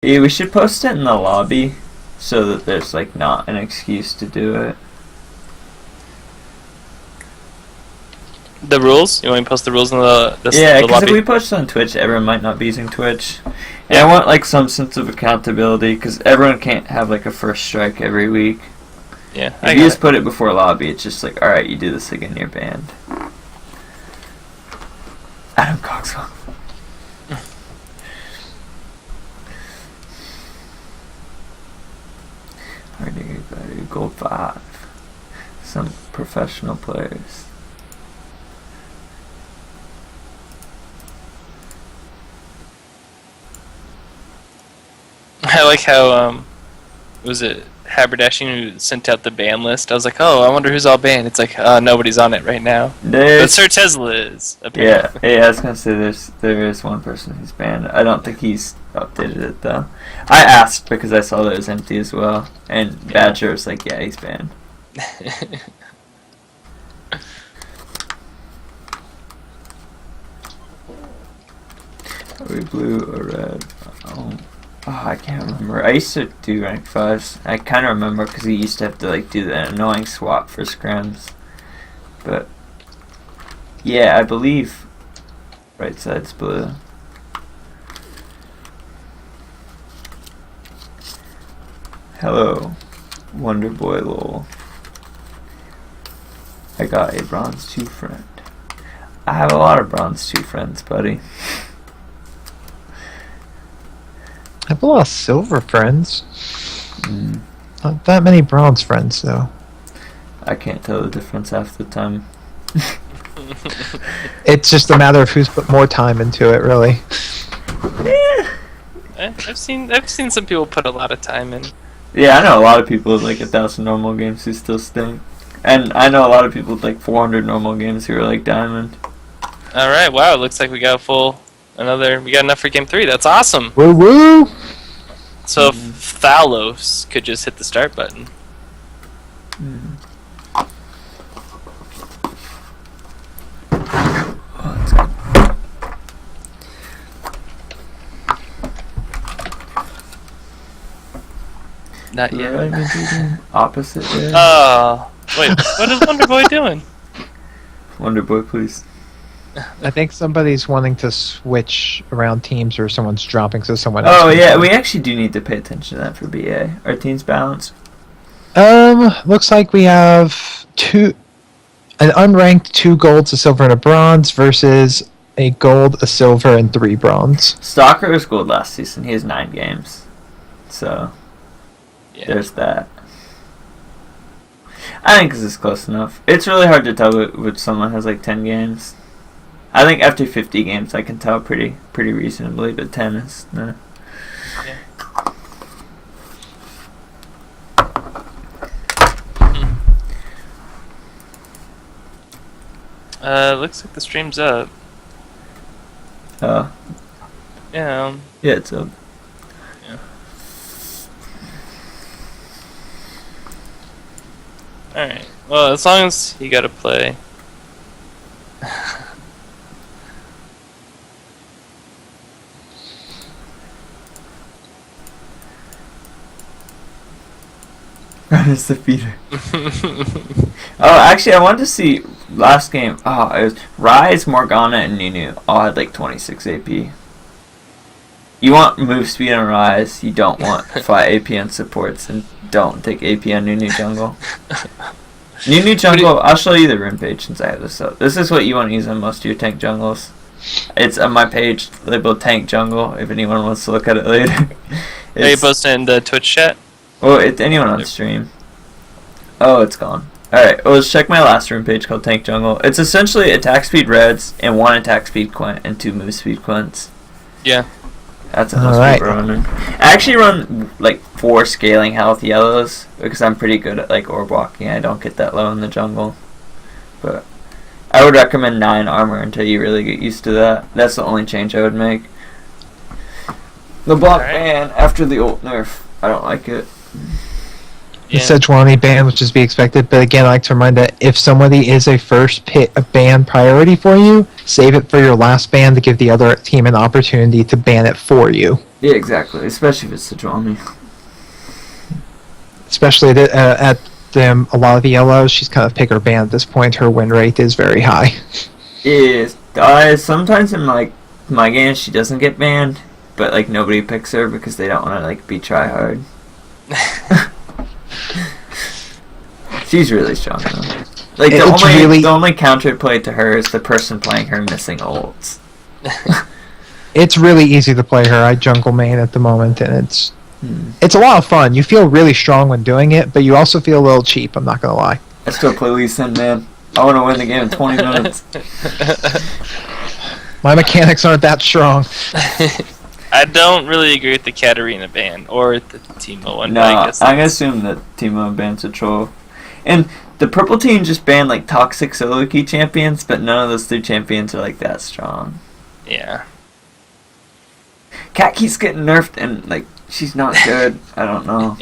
Yeah, we should post it in the lobby so that there's like not an excuse to do it. The rules? You want me to post the rules in the Yeah, the because lobby? if we post on Twitch, everyone might not be using Twitch. And I want like some sense of accountability because everyone can't have like a first strike every week. Yeah, If you just put it before lobby, it's just like, alright, you do this again, you're banned. Adam Coxwell. Gold 5. Some professional players. I like how was it Haberdashing who sent out the ban list? I was like, oh, I wonder who's all banned. It's like, nobody's on it right now. But Sir Tesla is. Apparently. Yeah, I was gonna say there is one person who's banned. I don't think he's updated it though. I asked because I saw that it was empty as well, and Badger was like, yeah, he's banned. Are we blue or red? Oh, I can't remember. I used to do rank 5s. I kind of remember because he used to have to like do that annoying swap for scrims. But yeah, I believe right side's blue. Hello, Wonder Boy lol. I got a bronze 2 friend. I have a lot of bronze 2 friends, buddy. I have a lot of silver friends. Not that many bronze friends, though. I can't tell the difference half the time. It's just a matter of who's put more time into it, really. Yeah. I've seen some people put a lot of time in. Yeah, I know a lot of people with like 1,000 normal games who still stink. And I know a lot of people with like 400 normal games who are like diamond. Alright, wow, it looks like we got we got enough for game 3. That's awesome. Woo woo! So Thalos could just hit the start button. Not yet. Opposite there. Oh, wait, what is Wonder Boy doing? Wonder Boy, please. I think somebody's wanting to switch around teams, or someone's dropping, so someone else. Oh yeah, we actually do need to pay attention to that for BA. Our team's balanced. Looks like we have an unranked 2 golds, a silver, and a bronze versus a gold, a silver, and 3 bronze. Stalker was gold last season. He has 9 games. So, yeah. There's that. I think this is close enough. It's really hard to tell which someone has like 10 games. I think after 50 games I can tell pretty reasonably, but 10 is nah. Looks like the stream's up. Yeah. Yeah, it's up. Yeah. Alright. Well, as long as you gotta play. Ernest the Feeder. Oh, actually, I wanted to see last game. Oh, it was Ryze, Morgana, and Nunu all had like 26 AP. You want move speed on Ryze, you don't want fly AP on supports, and don't take AP on Nunu jungle. Nunu jungle, I'll show you the rune page since I have this up. This is what you want to use on most of your tank jungles. It's on my page labeled tank jungle if anyone wants to look at it later. Are you posting in the Twitch chat? Well, it's anyone on stream. Oh, it's gone. Alright, well, let's check my last room page called Tank Jungle. It's essentially attack speed reds and 1 attack speed quint and 2 move speed quints. Yeah. That's what most people are running. I actually run like 4 scaling health yellows because I'm pretty good at like orb walking. I don't get that low in the jungle. But I would recommend 9 armor until you really get used to that. That's the only change I would make. The block ban after the ult nerf. I don't like it. The Sejuani ban, which is to be expected, but again, I like to remind that if somebody is a ban priority for you, save it for your last ban to give the other team an opportunity to ban it for you. Yeah, exactly. Especially if it's Sejuani. Especially at a lot of the yellows, she's kind of pick or ban at this point. Her win rate is very high. Is sometimes in like my games she doesn't get banned, but like nobody picks her because they don't want to like be try hard. She's really strong though. Like the only counter play to her is the person playing her missing ults. It's really easy to play her. I jungle main at the moment, and it's a lot of fun. You feel really strong when doing it, but you also feel a little cheap. I'm not gonna lie. I still play Lee Sin, man. I want to win the game in 20 minutes. My mechanics aren't that strong. I don't really agree with the Katarina ban or the Teemo one. No, I'm gonna assume that Teemo bans a troll. And the purple team just banned like toxic solo queue champions, but none of those 3 champions are like that strong. Yeah. Cat keeps getting nerfed and like she's not good. I don't know.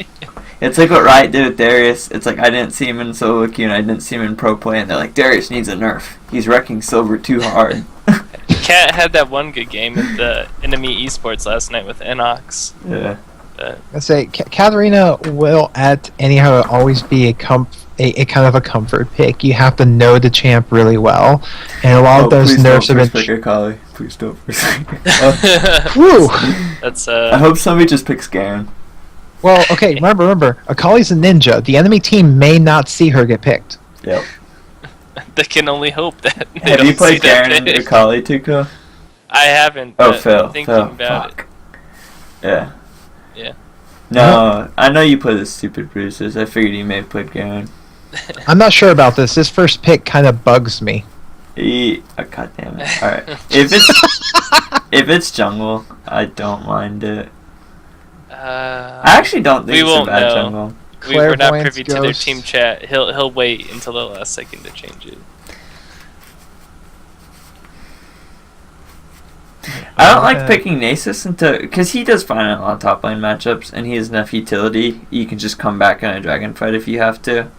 It's like what Riot did with Darius. It's like I didn't see him in solo queue and I didn't see him in pro play, and they're like, Darius needs a nerf. He's wrecking silver too hard. Cat had that one good game at the Enemy Esports last night with Enox. Yeah. I say Katarina will anyhow always be a kind of a comfort pick. You have to know the champ really well, and a lot of those nerfs have been. Kali. Please don't forsake her. Woo! That's I hope somebody just picks Garen. Well, okay. Remember, Akali's a ninja. The enemy team may not see her get picked. Yep. They can only hope that. Have you played Garen and Akali, Tuco? I haven't. Oh, Phil. Thinking about fuck. Yeah. Yeah. No, I know you play the stupid bruises. I figured you may have played Garen. I'm not sure about this. This first pick kind of bugs me. God damn it! All right, if it's jungle, I don't mind it. I actually don't think it's a bad jungle. We're not privy to their team chat. He'll wait until the last second to change it. I don't like picking Nasus because he does fine in a lot of top lane matchups, and he has enough utility. You can just come back in a dragon fight if you have to.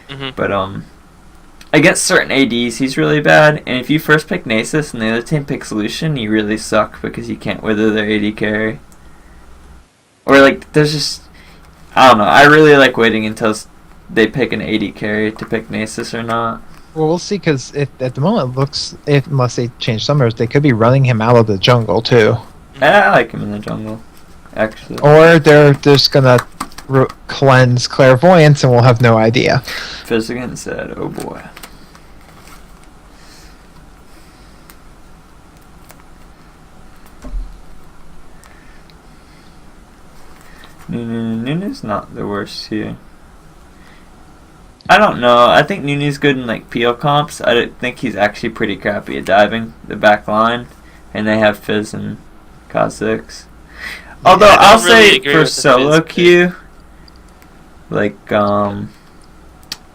Mm-hmm. But against certain ADs, he's really bad. And if you first pick Nasus and the other team picks Lucian, you really suck because you can't wither their AD carry. Or like, there's just I don't know. I really like waiting until they pick an AD carry to pick Nasus or not. Well, we'll see, because at the moment it looks, unless they change summers, they could be running him out of the jungle too. I like him in the jungle, actually. Or they're just gonna cleanse clairvoyance and we'll have no idea. Fizz again said, "Oh boy." Nunu's not the worst here. I don't know. I think Nunu's good in like PL comps. I don't think he's actually pretty crappy at diving the back line, and they have Fizz and Kha'Zix. Although I'll say for solo queue, like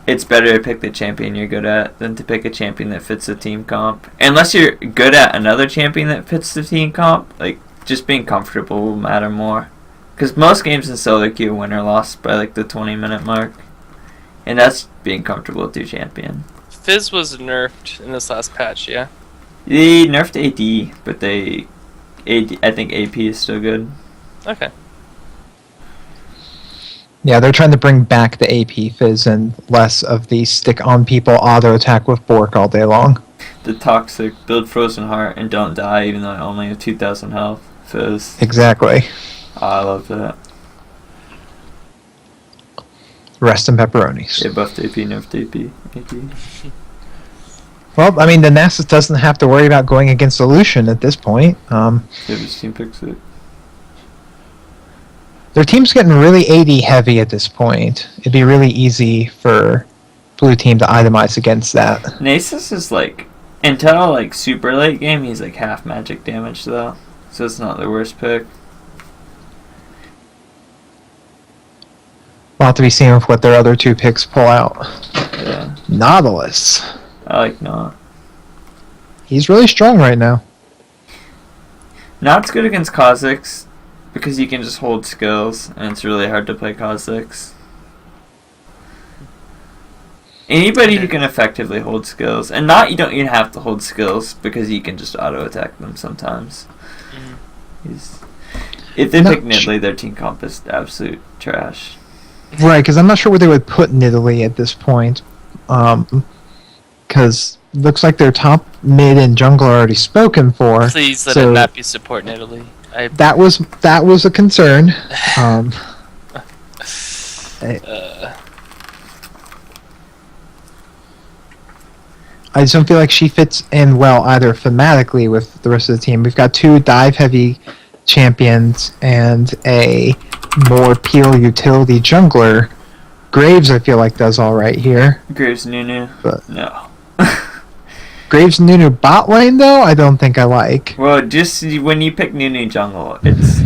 it's better to pick the champion you're good at than to pick a champion that fits the team comp. Unless you're good at another champion that fits the team comp, like just being comfortable will matter more. Because most games in solo queue win or lost by like the 20-minute mark. And that's being comfortable with your champion. Fizz was nerfed in this last patch, yeah? They nerfed AD, but I think AP is still good. Okay. Yeah, they're trying to bring back the AP Fizz and less of the stick on people auto attack with Bork all day long. The toxic build Frozen Heart and don't die even though I only have 2,000 health Fizz. Exactly. Oh, I love that. Rest in pepperonis. They buffed AP, nerfed AP. Well, I mean, the Nasus doesn't have to worry about going against Lucian at this point. If his team picks it. Their team's getting really AD heavy at this point. It'd be really easy for blue team to itemize against that. Nasus is like, until like super late game, he's like half magic damage though. So it's not the worst pick. We'll have to be seeing what their other two picks pull out. Yeah. Nautilus. I like Naut. He's really strong right now. Naut's good against Kha'Zix because you can just hold skills, and it's really hard to play Kha'Zix. Anybody who can effectively hold skills, and Naut you don't even have to hold skills because you can just auto attack them sometimes. If they pick Nidalee, their team comp is absolute trash. Right, because I'm not sure where they would put Nidalee at this point. Because looks like their top mid and jungler are already spoken for. Please let it not be support Nidalee. That was a concern. I just don't feel like she fits in well either thematically with the rest of the team. We've got 2 dive-heavy champions and a more peel utility jungler. Graves, I feel like, does all right here. Graves Nunu, but no. Graves Nunu bot lane, though, I don't think I like. Well, just when you pick Nunu jungle, it's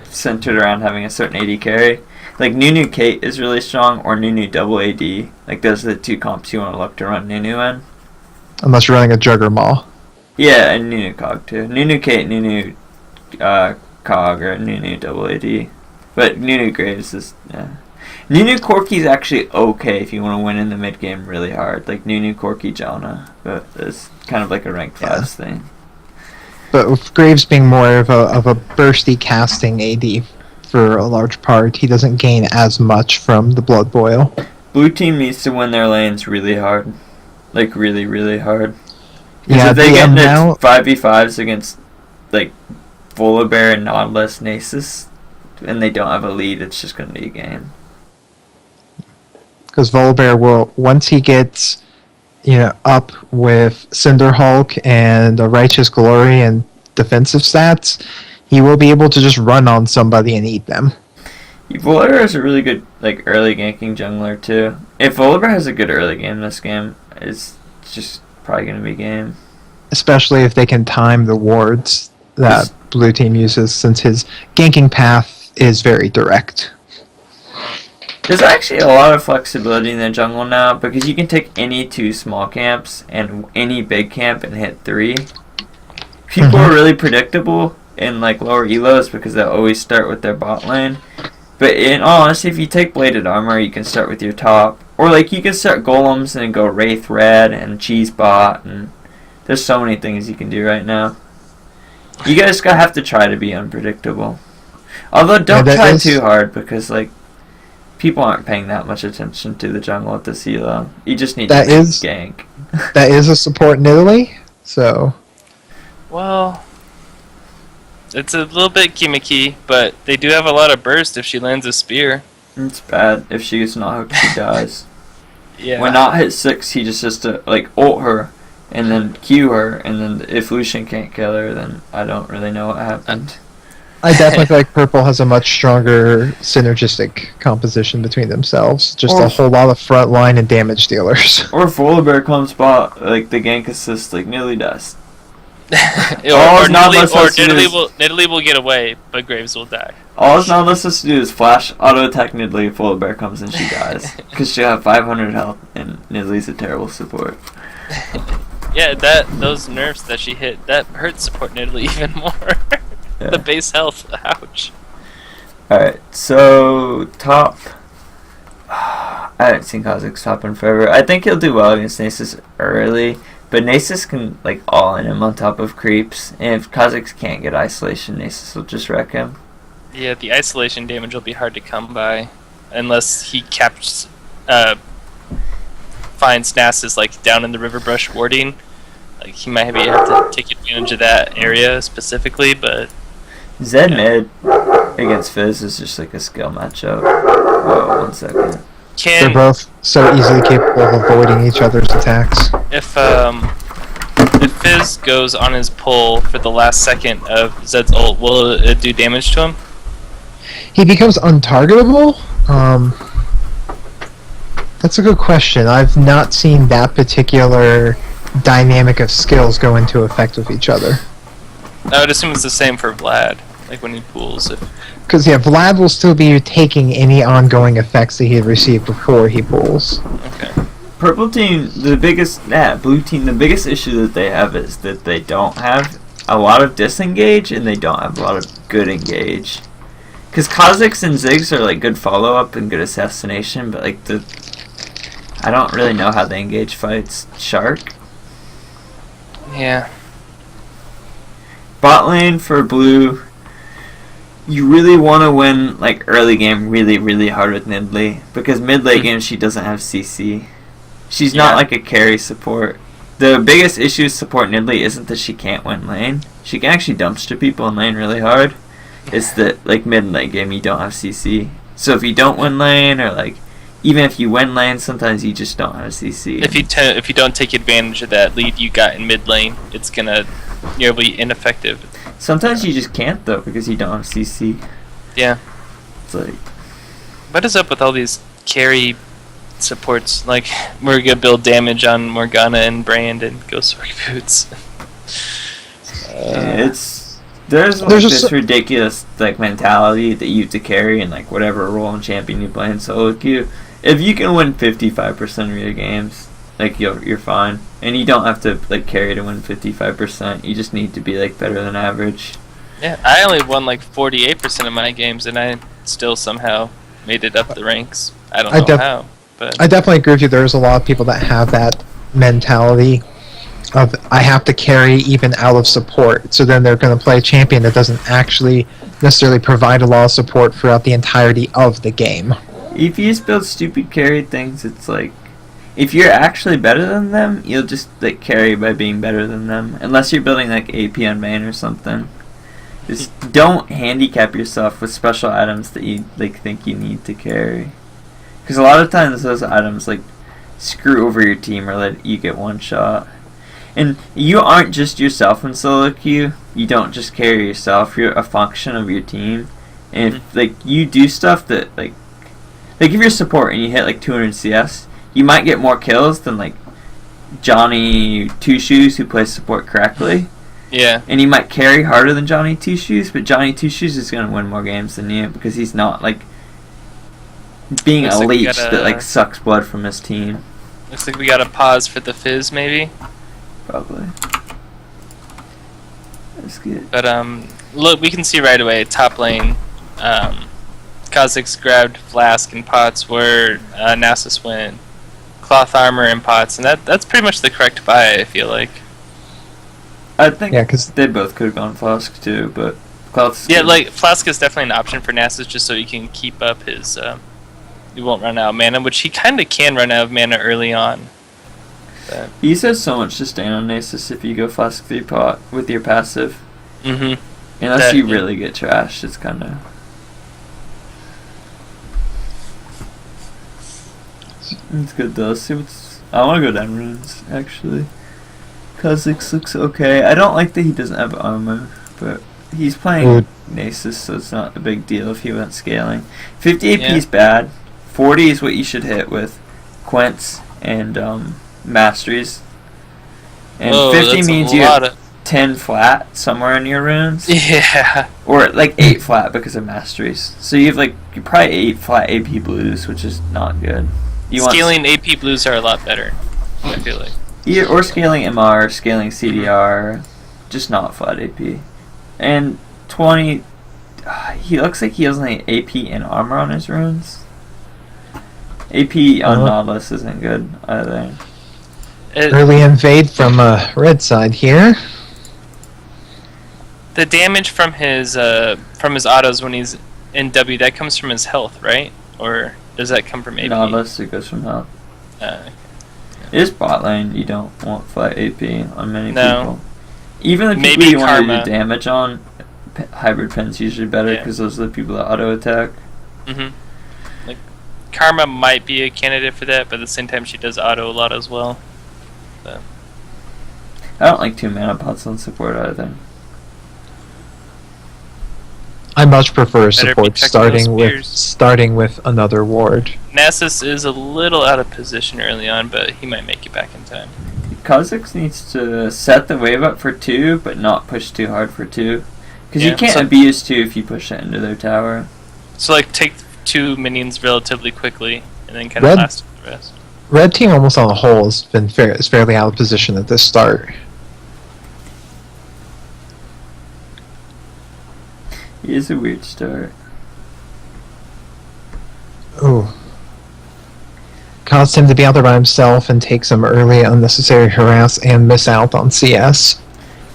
centered around having a certain AD carry. Like, Nunu Kate is really strong, or Nunu double AD. Like, those are the 2 comps you want to look to run Nunu in. Unless you're running a Juggermaw. Yeah, and Nunu Cog, too. Nunu Kate, Nunu Cog, or Nunu double AD. But Nunu Graves is... Nunu Corki's actually okay if you want to win in the mid game really hard. Like Nunu Corki Jonah. But it's kind of like a rank 5 thing. But with Graves being more of a bursty casting AD for a large part, he doesn't gain as much from the Blood Boil. Blue team needs to win their lanes really hard. Like really, really hard. Yeah, if they get into 5v5s against like Volibear and Nautilus Nasus and they don't have a lead, it's just going to be a game. Because Volibear will, once he gets, up with Cinderhulk and a Righteous Glory and defensive stats, he will be able to just run on somebody and eat them. Volibear is a really good early ganking jungler too. If Volibear has a good early game this game, it's just probably going to be game. Especially if they can time the wards that blue team uses, since his ganking path is very direct. There's actually a lot of flexibility in the jungle now because you can take any 2 small camps and any big camp and hit 3. People are really predictable in lower elos because they always start with their bot lane. But in all honesty, if you take bladed armor, you can start with your top. Or you can start golems and go Wraith Red and Cheese Bot, and there's so many things you can do right now. You guys have to try to be unpredictable. Although don't try too hard because people aren't paying that much attention to the jungle at this elo. You just need to gank. That is a support Nidalee, so... Well, it's a little bit gimmicky, but they do have a lot of burst if she lands a spear. It's bad. If she gets not hooked, she dies. Yeah. When not hit 6, he just has to ult her and then Q her, and then if Lucian can't kill her, then I don't really know what happened. I definitely feel like Purple has a much stronger synergistic composition between themselves. Just a whole lot of front line and damage dealers. Or if Volibear comes spot, the gank assist nearly does. or Nidalee will get away, but Graves will die. All Nautilus has to do is flash auto attack Nidalee if Volibear comes and she dies. Because she'll have 500 health and Nidalee's a terrible support. Yeah, those nerfs that she hit, that hurts support Nidalee even more. Yeah. The base health, ouch. Alright, so top. I haven't seen Kha'Zix top in forever. I think he'll do well against Nasus early, but Nasus can all in him on top of creeps. And if Kha'Zix can't get isolation, Nasus will just wreck him. Yeah, the isolation damage will be hard to come by unless he finds Nasus down in the river brush warding. He might have to take advantage of that area specifically, but Zed mid against Fizz is just a skill matchup. Whoa, 1 second. They're both so easily capable of avoiding each other's attacks. If Fizz goes on his pull for the last second of Zed's ult, will it do damage to him? He becomes untargetable? That's a good question. I've not seen that particular dynamic of skills go into effect with each other. I would assume it's the same for Vlad, when he pulls. Because Vlad will still be taking any ongoing effects that he had received before he pulls. Okay. Blue team, the biggest issue that they have is that they don't have a lot of disengage and they don't have a lot of good engage. Because Kha'Zix and Ziggs are good follow-up and good assassination, but I don't really know how they engage fights. Shark? Yeah. Bot lane for blue. you really want to win like early game really, really hard with Nidalee, because mid late game she doesn't have CC. She's not like a carry support. The biggest issue with support Nidalee isn't that she can't win lane. She can actually dumpster people in lane really hard. It's that like mid and late game you don't have CC. So if you don't win lane, or like even if you win lane, sometimes you just don't have CC. If you don't take advantage of that lead you got in mid lane, it's gonna be ineffective. Sometimes you just can't though because you don't have CC. Yeah. It's like, what is up with all these carry supports? Like, we're gonna build damage on Morgana and Brand and Ghost Boots. There's this ridiculous like mentality that you have to carry in like whatever role and champion you play in solo queue. If you can win 55% of your games, like you're fine, and you don't have to like carry to win 55%. You just need to be like better than average. Yeah, I only won like 48% of my games, and I still somehow made it up the ranks. I don't know how, but I definitely agree with you. There's a lot of people that have that mentality of I have to carry even out of support. So then they're going to play a champion that doesn't actually necessarily provide a lot of support throughout the entirety of the game. If you just build stupid carry things, it's like, if you're actually better than them, you'll just like carry by being better than them. Unless you're building like AP on main or something. Just don't handicap yourself with special items that you like think you need to carry. Because a lot of times those items like screw over your team or let you get one shot. And you aren't just yourself in solo queue. You don't just carry yourself. You're a function of your team. And if like you do stuff that like if you're support and you hit like 200 CS, you might get more kills than like Johnny Two Shoes who plays support correctly. yeah. And you might carry harder than Johnny Two Shoes, but Johnny Two Shoes is gonna win more games than you because he's not like being Looks a like we leech gotta- that like sucks blood from his team. Looks like we got to pause for the fizz, maybe. Probably. That's good. But look, we can see right away top lane. Kha'Zix grabbed Flask and Pots where Nasus went Cloth Armor and Pots, and that's pretty much the correct buy, I feel like. I think Yeah, 'cause- they both could have gone Flask too, but Cloud's Yeah, good. like Flask is definitely an option for Nasus just so he can keep up his. He won't run out of mana, which he kind of can run out of mana early on. But, He says so much to stand on Nasus if you go Flask 3 pot with your passive. mm-hmm. Unless That- you yeah. really get trashed, it's kind of... It's good though. Let's see what's... I want to go down runes, actually. Kha'Zix looks okay. I don't like that he doesn't have armor, but he's playing Nasus, so it's not a big deal if he went scaling. 50 AP is bad. 40 is what you should hit with Quints and Masteries. And 50 means you have 10 flat somewhere in your runes. Yeah. Or like 8 flat because of Masteries. So you have like, you're probably 8 flat AP blues, which is not good. Scaling AP blues are a lot better, I feel like. Yeah, or scaling MR, scaling CDR, just not flat AP. And 20, he looks like he has only AP and armor on his runes. AP on Nautilus isn't good either. Early invade from red side here. The damage from his autos when he's in W, that comes from his health, right? Or does that come from AP? Nautilus, it goes from health. It is bot lane, you don't want flat AP on many people. Even the people Maybe you want Karma. to do damage on, hybrid pin's usually better because those are the people that auto attack. Mm-hmm. Like, Karma might be a candidate for that, but at the same time she does auto a lot as well. But. I don't like 2 mana pots on support either. I much prefer Better be support checking those starting with another ward. Nasus is a little out of position early on, but he might make it back in time. Kha'Zix needs to set the wave up for 2, but not push too hard for 2. Because you can't so, abuse 2 if you push it into their tower. So, like, take 2 minions relatively quickly, and then kind of last the rest. Red team almost on the whole has been fairly out of position at this start. It is a weird start. Ooh. Caused him to be out there by himself and take some early unnecessary harass and miss out on CS.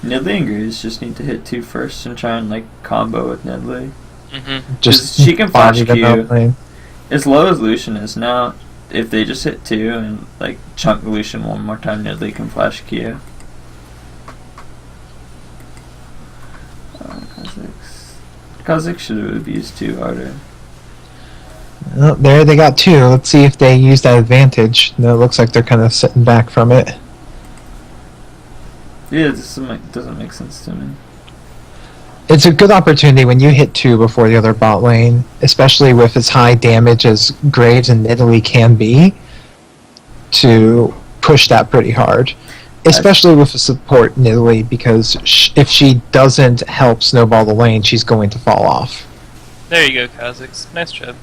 Nidalee and Graves just need to hit 2 first and try and like combo with Nidalee. Mm-hmm. Just she can flash body them Q. out lane. As low as Lucian is now, if they just hit 2 and like chunk Lucian one more time, Nidalee can flash Q. Kha'Zix should have abused 2 harder. Oh, there they got 2. Let's see if they use that advantage. No, it looks like they're kind of sitting back from it. Yeah, this doesn't make sense to me. It's a good opportunity when you hit 2 before the other bot lane, especially with as high damage as Graves and Nidalee can be, to push that pretty hard. Especially with the support Nidalee, because if she doesn't help snowball the lane, she's going to fall off. There you go, Kha'Zix. Nice job.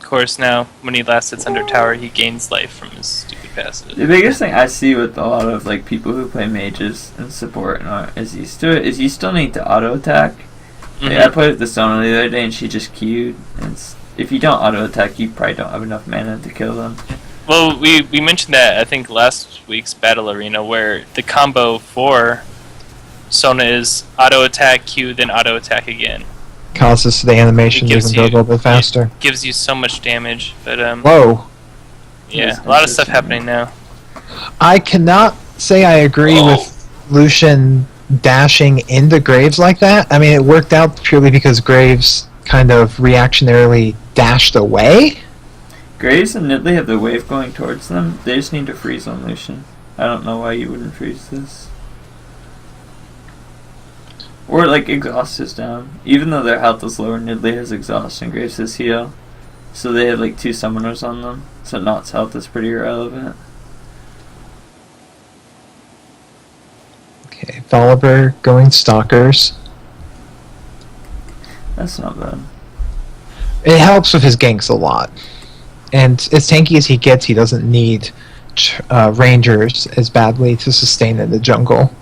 Of course, now, when he last sits under tower, he gains life from his stupid passive. The biggest thing I see with a lot of like people who play mages and support is you still need to auto attack. Mm-hmm. Like, I played with the Sona the other day and she just queued. And if you don't auto attack, you probably don't have enough mana to kill them. Well, we mentioned that, I think, last week's Battle Arena, where the combo for Sona is auto attack, Q, then auto attack again. Causes the animation It to gives even go a little bit faster. It gives you so much damage, but Whoa. yeah, a lot of stuff happening now. I cannot say I agree with Lucian dashing into Graves like that. I mean, it worked out purely because Graves kind of reactionarily dashed away. Graves and Nidalee have the wave going towards them. They just need to freeze on Lucian. I don't know why you wouldn't freeze this. Or like exhaust is down. Even though their health is lower, Nidalee has exhaust and Graves has heal. So they have like 2 summoners on them. So Nott's health is pretty irrelevant. Okay, Volibear going Stalkers. That's not bad. It helps with his ganks a lot. And as tanky as he gets, he doesn't need Rangers as badly to sustain in the jungle.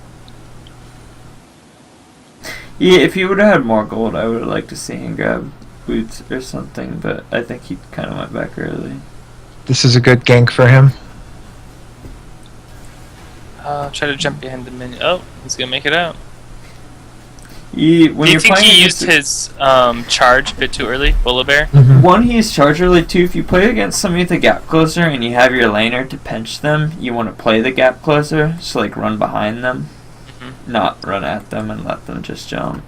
Yeah, if he would have had more gold, I would have liked to see him grab boots or something, but I think he kind of went back early. This is a good gank for him. Try to jump behind the minion. Oh, he's gonna make it out. When Do you you're think playing he used his charge a bit too early, Volibear? Mm-hmm. One, he is charge early. 2, if you play against somebody with a gap closer and you have your laner to pinch them, you want to play the gap closer, so like run behind them, not run at them and let them just jump.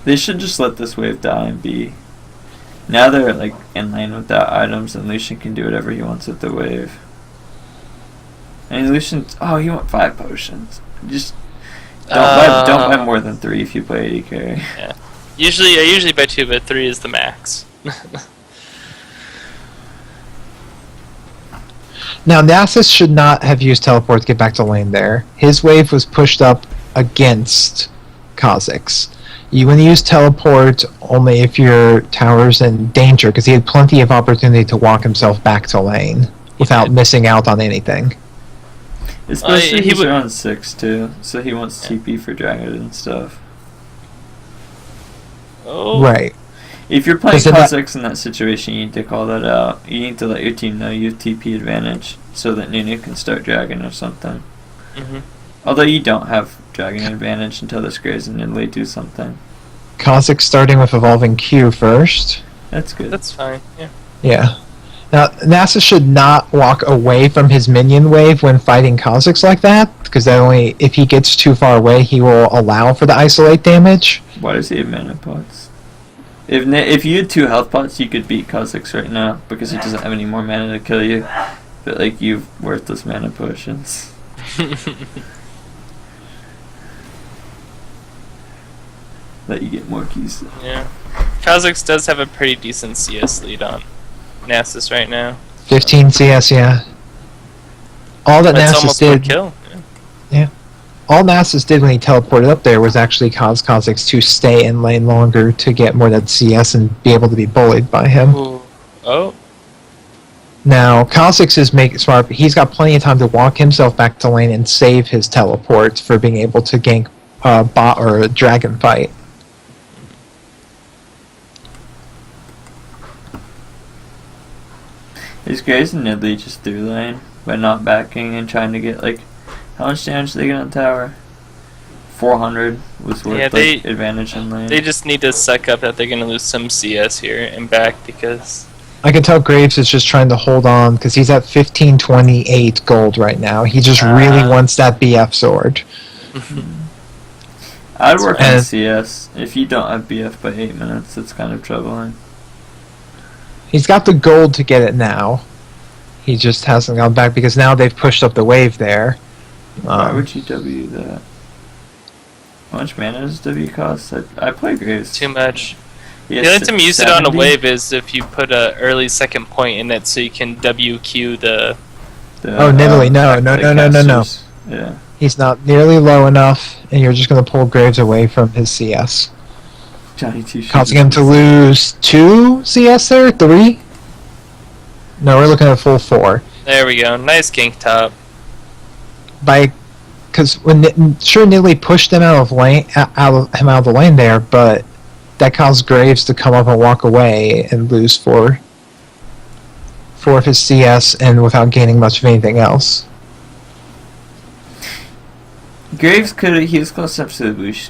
They should just let this wave die and be. Now they're like in lane without items, and Lucian can do whatever he wants with the wave. And Lucian, he went 5 potions. Just don't buy more than 3 if you play AD carry. Yeah. I usually buy 2, but 3 is the max. Now, Nasus should not have used teleport to get back to lane there. His wave was pushed up against Kha'Zix. You want to use teleport only if your tower's in danger, because he had plenty of opportunity to walk himself back to lane without missing out on anything. Especially he's around 6 too, so he wants TP for Dragon and stuff. Oh. Right. If you're playing Kha'Zix in that situation, you need to call that out. You need to let your team know you have TP advantage, so that Nunu can start Dragon or something. Mm-hmm. Although you don't have Dragon advantage until this Graves and Nidalee do something. Kha'Zix starting with Evolving Q first. That's good. That's fine, yeah. Yeah. Now, Nasus should not walk away from his minion wave when fighting Kha'Zix like that, because if he gets too far away, he will allow for the isolate damage. Why does he have mana pots? If you had 2 health pots, you could beat Kha'Zix right now, because he doesn't have any more mana to kill you. But like, you've worthless mana potions. Let you get more keys. Yeah. Kha'Zix does have a pretty decent CS lead on Nasus right now. 15 CS, yeah. All that That's Nasus almost did... one kill. All Nasus did when he teleported up there was actually cause Kha'Zix to stay in lane longer to get more of that CS and be able to be bullied by him. Ooh. Oh. Now, Kha'Zix is smart. He's got plenty of time to walk himself back to lane and save his teleport for being able to gank bot or a dragon fight. Is Graves and Nidalee just through lane by not backing and trying to get like, how much damage do they get on tower? 400 was worth Yeah, advantage in lane. They just need to suck up that they're going to lose some CS here and back because... I can tell Graves is just trying to hold on because he's at 1528 gold right now. He just really wants that BF sword. I'd work on CS. If you don't have BF by 8 minutes, it's kind of troubling. He's got the gold to get it now. He just hasn't gone back because now they've pushed up the wave there. Why would you W that? How much mana does W cost? I play Graves. Too much. The only time you use 70? It on a wave is if you put a early second point in it so you can WQ the oh, Nidalee, no. Yeah. He's not nearly low enough, and you're just going to pull Graves away from his CS. Johnny T. Causing him to lose 2 CS there? 3? No, we're looking at a full 4. There we go. Nice gank top. Because sure, Nidalee pushed him out of the lane there, but that caused Graves to come up and walk away and lose 4 of his CS, and without gaining much of anything else. Graves he was close up to the bush,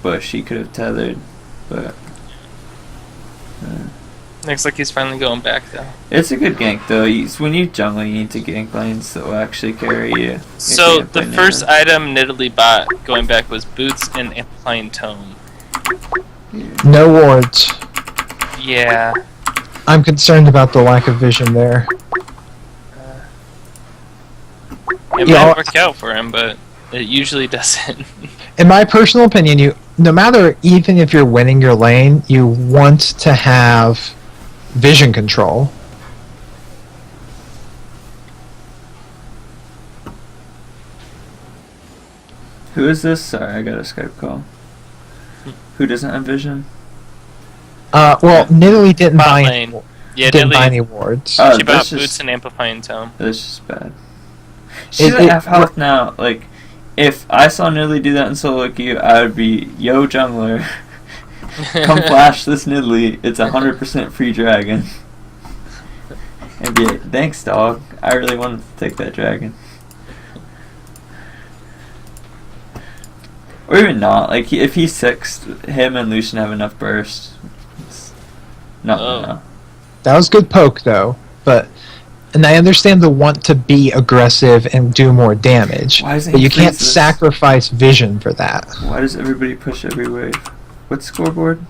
bush. He could have tethered, but looks like he's finally going back though. It's a good gank though. When you jungle, you need to gank lanes that will actually carry you. So the first item Nidalee bought going back was boots and amplifying tome. Yeah. No wards. Yeah. I'm concerned about the lack of vision there. It might work out for him, but it usually doesn't. In my personal opinion, no matter, even if you're winning your lane, you want to have vision control. Who is this? Sorry, I got a Skype call. Who doesn't have vision? Well, Nidalee didn't buy any wards. She bought boots and amplifying tome. That's just bad. She doesn't have health now. If I saw Nidalee do that in solo queue, I would be, yo jungler, come flash this Nidalee. It's 100% free dragon. And be like, thanks dog. I really wanted to take that dragon. Or even not. If he's 6th, him and Lucian have enough burst. No. That was good poke though, and I understand the want to be aggressive and do more damage, but you can't sacrifice vision for that. Why does everybody push every wave? What's scoreboard?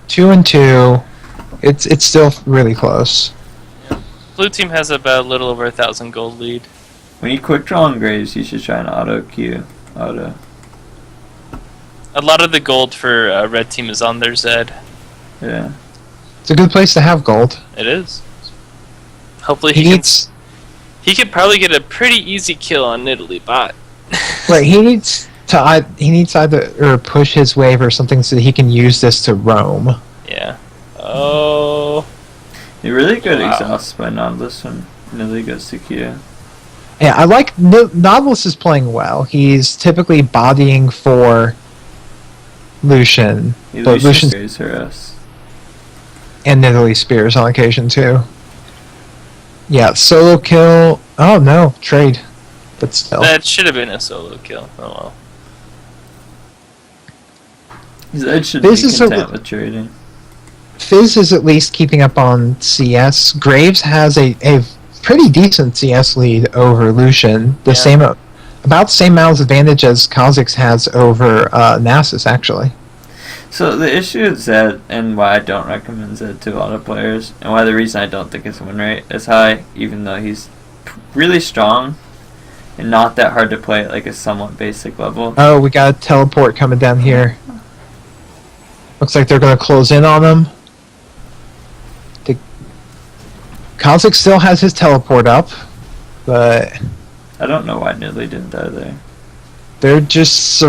2 and 2. It's still really close. Yeah. Blue team has about a little over 1,000 gold lead. When you quick draw on Graves, you should try an auto queue. A lot of the gold for red team is on their Zed. Yeah. It's a good place to have gold. It is. Hopefully he could probably get a pretty easy kill on Nidalee bot. Right, he needs either push his wave or something so that he can use this to roam. Yeah. Oh. You're really good exhaust by Nautilus when Nidalee goes to Q. Yeah, I like Nautilus is playing well. He's typically bodying for Lucian, but Lucian spears her ass. And Nidalee spears on occasion too. Yeah, solo kill. Oh no, trade. But still. That should have been a solo kill. Oh well. Zed should be content with trading. Fizz is at least keeping up on CS. Graves has a pretty decent CS lead over Lucian. About the same amount of advantage as Kha'Zix has over Nasus, actually. So the issue with Zed, and why I don't recommend Zed to a lot of players, and why the reason I don't think his win rate is high, even though he's really strong and not that hard to play at a somewhat basic level. Oh, we got a teleport coming down here. Looks like they're going to close in on him. Kha'Zix still has his teleport up, but I don't know why Nidalee didn't die there. They're just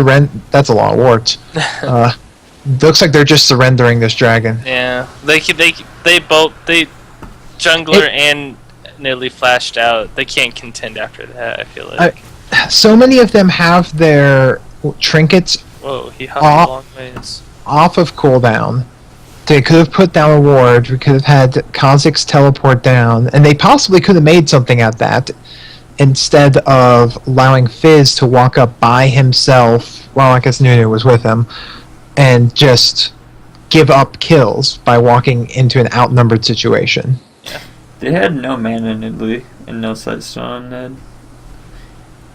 That's a lot of wards. Looks like they're just surrendering this dragon. Yeah, they jungler and Nidalee flashed out. They can't contend after that. I feel like so many of them have their trinkets. Whoa, he hopped a long ways. Off of cooldown. They could have put down a ward. We could have had Kha'Zix teleport down, and they possibly could have made something at that instead of allowing Fizz to walk up by himself, well, I guess Nunu was with him, and just give up kills by walking into an outnumbered situation. They had no mana in Italy and no Sightstone on Ned.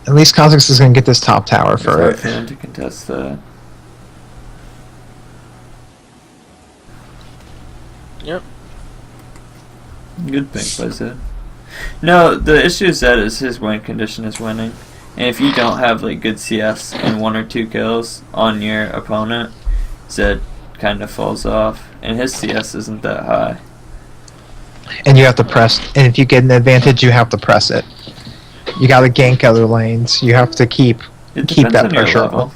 At least Kha'Zix is going to get this top tower It's for hard it. for him to contest that. Yep. Good pick by Zed. No, the issue is Zed is his win condition is winning. And if you don't have like good CS and 1 or 2 kills on your opponent, Zed kind of falls off. And his CS isn't that high. And you have to press, and if you get an advantage, you have to press it. You got to gank other lanes. You have to keep It that depends on your pressure level. on.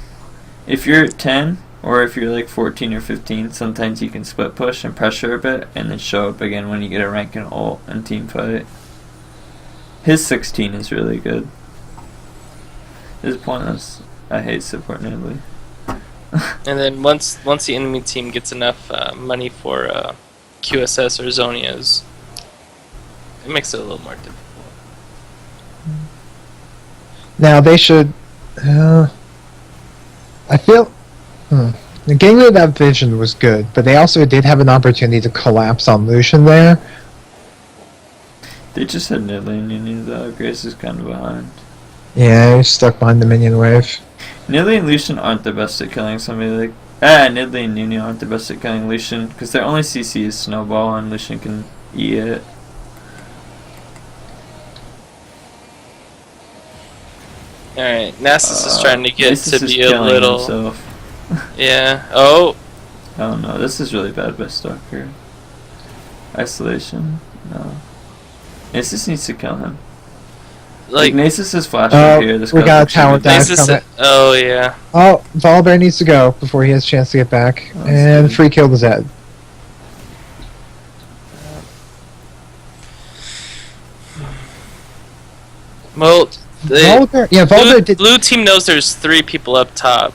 If you're at 10 or if you're like 14 or 15, sometimes you can split push and pressure a bit and then show up again when you get a rank and ult and team fight. His 16 is really good. It's pointless. I hate supporting Italy. And then once the enemy team gets enough money for QSS or Zonias, it makes it a little more difficult. Now they should. I feel. Getting rid of that vision was good, but they also did have an opportunity to collapse on Lucian there. They just had Nidalee and Nunu though. Grace is kind of behind. Yeah, he's stuck behind the minion wave. Nidalee and Lucian aren't the best at killing somebody like... Nidalee and Nunu aren't the best at killing Lucian because their only CC is Snowball and Lucian can eat it. Alright, Nasus is trying to get Nasus to is be a killing little... himself. Yeah. Oh! Oh no, this is really bad by Stalker. Isolation? No. Nasus needs to kill him. Like, Nasus is flashing here. This we got a Kha'Zix tower should be dive dead. Nasus... coming. Oh, yeah. Oh, Volibear needs to go before he has a chance to get back. Oh, And sweet. free kill the Zed. Well, Volibear did. blue team knows there's 3 people up top.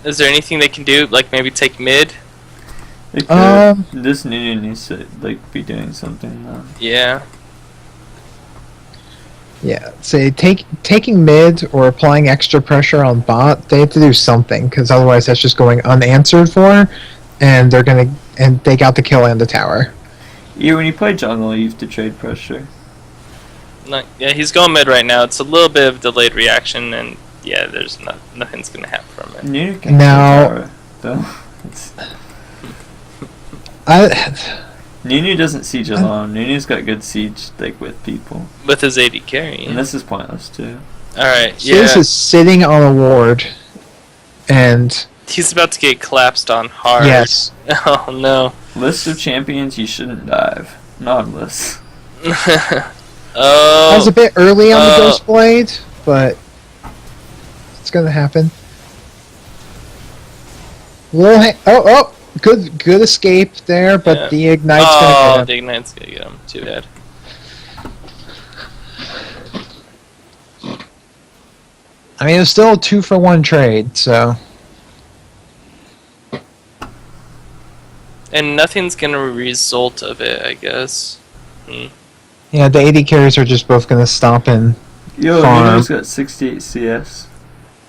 Is there anything they can do? Like maybe take mid? They could. This Nunu needs to like be doing something though. Yeah. Yeah, say taking mid or applying extra pressure on bot. They have to do something because otherwise that's just going unanswered for, and they got the kill and the tower. Yeah, when you play jungle, you have to trade pressure. Yeah, he's going mid right now. It's a little bit of delayed reaction, and yeah, there's nothing's gonna happen from it. Nunu can Now- kill tower, though. Nunu doesn't siege alone. Nunu's got good siege like with people, With his AD carry. and this is pointless too. Alright, Fizz yeah. is sitting on a ward, and He's about to get collapsed on hard. yes, Oh no. List of champions you shouldn't dive. Nautilus. that Oh. was a bit early on the Ghost Blade, but it's gonna happen. Good escape there, but Yeah. the ignite's Oh, gonna get him. the ignite's gonna get him. Too bad. I mean, it was still a 2-for-1 trade, so And nothing's gonna result of it, I guess. yeah, the AD carries are just both gonna stop and Yo, farm. Nunu's got 68 CS.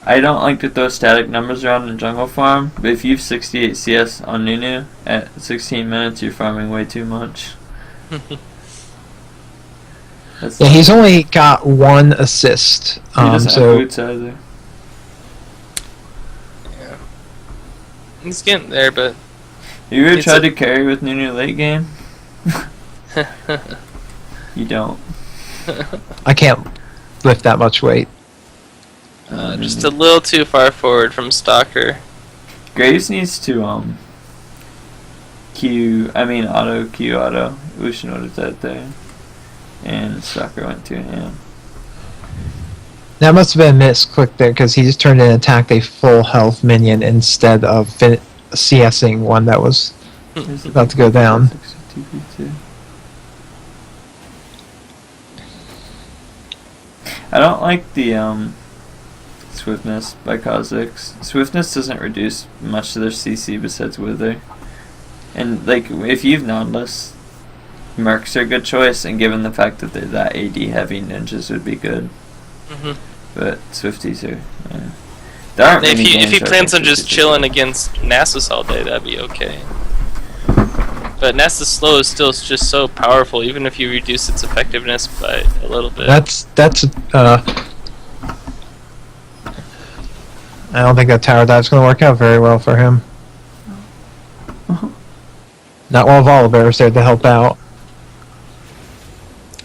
I don't like to throw static numbers around in jungle farm, but if you have 68 CS on Nunu at 16 minutes, you're farming way too much. That's Yeah, he's only got 1 assist. he doesn't have So boots either. Yeah. He's getting there, but You ever It's tried a- to carry with Nunu late game? You don't. I can't lift that much weight. just a little too far forward from Stalker. Graves needs to auto Q auto. Lucian would have dead there. And Stalker went to him. That must have been a misclick there because he just turned in and attacked a full health minion instead of CSing one that was about to go down. I don't like the swiftness by Kha'Zix. Swiftness doesn't reduce much to their CC besides Wither. And like if you've Nautilus, Mercs are a good choice, and given the fact that they're that AD heavy, ninjas would be good. Mhm. But Swifties are. There aren't If many he games where I plans think on just Swifties are chilling good. against Nasus all day, that'd be okay. But Nasus slow is still just so powerful, even if you reduce its effectiveness by a little bit. That's I don't think that tower dive's going to work out very well for him. Not while Volibear's there to help out.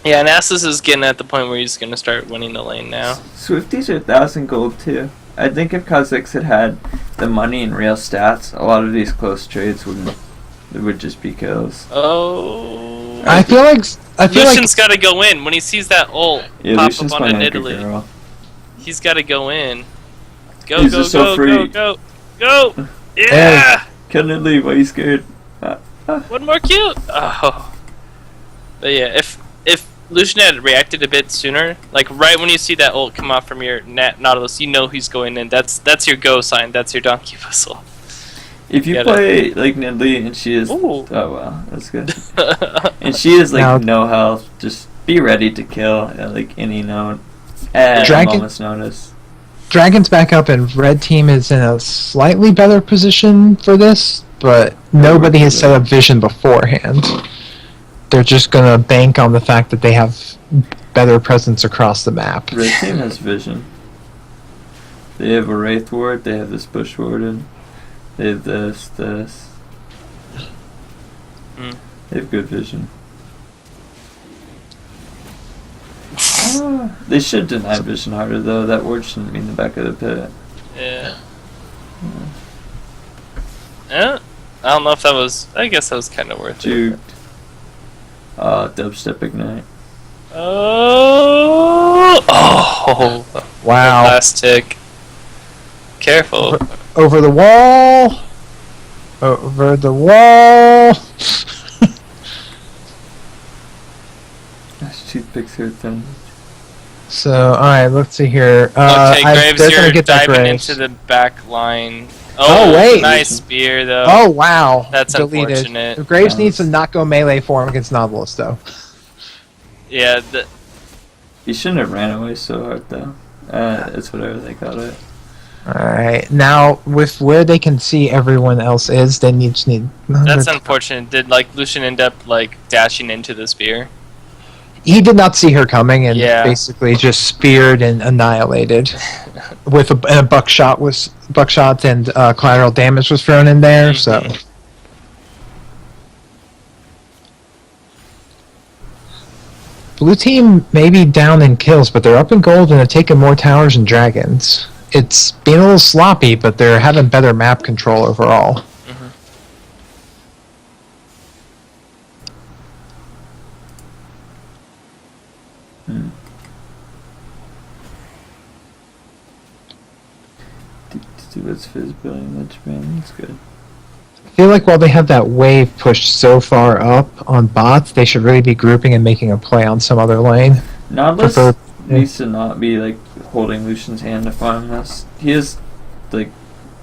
Yeah, Nasus is getting at the point where he's gonna start winning the lane now. Swifties are 1,000 gold too. I think if Kha'Zix had the money and real stats, a lot of these close trades would just be kills. Oh. I feel like Lucian's gotta go in. When he sees that ult Yeah, pop Lucian's up on playing an like a Italy, girl. he's gotta go in. Go, He's go, just so go, free. go, go, go! Yeah! Couldn't it leave? Why are you scared? One more cute! Oh. But yeah, if Lucian had reacted a bit sooner, like right when you see that ult come off from your Nautilus, you know he's going in. That's your go sign. That's your donkey whistle. If you Get play like Nidalee and she is, Ooh. oh wow, that's good. And she is like Now- no health. Just be ready to kill at like any note at a Dragon- moment's notice. Dragon's back up and red team is in a slightly better position for this, but nobody has set up vision beforehand. They're just gonna bank on the fact that they have better presence across the map. Red team has vision. They have a Wraith Ward. They have this Bush Warden. They have this. Mm. They have good vision. They should deny vision harder though. That ward shouldn't be in the back of the pit. Yeah. I don't know if that was. I guess that was kind of worth it. Juked. Dubstep Ignite. Oh! Wow. Last tick. Careful. Over the wall. Over the wall. Gosh, toothpicks hurt them. So, alright, let's see here. Okay, Graves, they're gonna you're get that diving Graves. into the back line. Oh, wait. Nice spear, though. Oh, wow. That's Deleted. unfortunate. Graves needs to not go melee for him against Nautilus, though. Yeah, He shouldn't have ran away so hard though. That's whatever they call it. Alright, now, with where they can see everyone else is, they just need... that's unfortunate. Did, Lucian end up, dashing into the spear? He did not see her coming and Yeah. basically just speared and annihilated. With a buckshot and collateral damage was thrown in there, so... Blue team may be down in kills, but they're up in gold and they're taking more towers and dragons. It's being a little sloppy, but they're having better map control overall. What's Fizz billion Lich Man? That's good. I feel like while they have that wave pushed so far up on bots, they should really be grouping and making a play on some other lane. Nautilus Prefer- needs to not be holding Lucian's hand to farm this. He has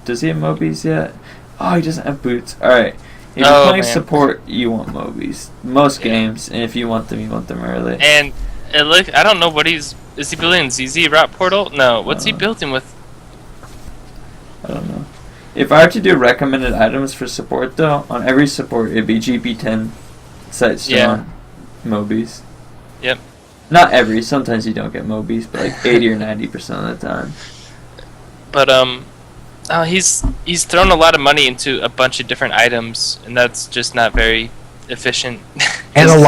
does he have Mobies yet? Oh, he doesn't have boots. Alright. If you're Oh, playing man. support, you want Mobies. Most games, and if you want them, you want them early. And I don't know what is he building ZZ Rot Portal? No, what's he building with? I don't know. If I were to do recommended items for support though, on every support it'd be GP10, Sightstone, Mobies. Yep. Not every, sometimes you don't get Mobies, but 80 or 90% of the time. But he's thrown a lot of money into a bunch of different items, and that's just not very efficient. And a Just-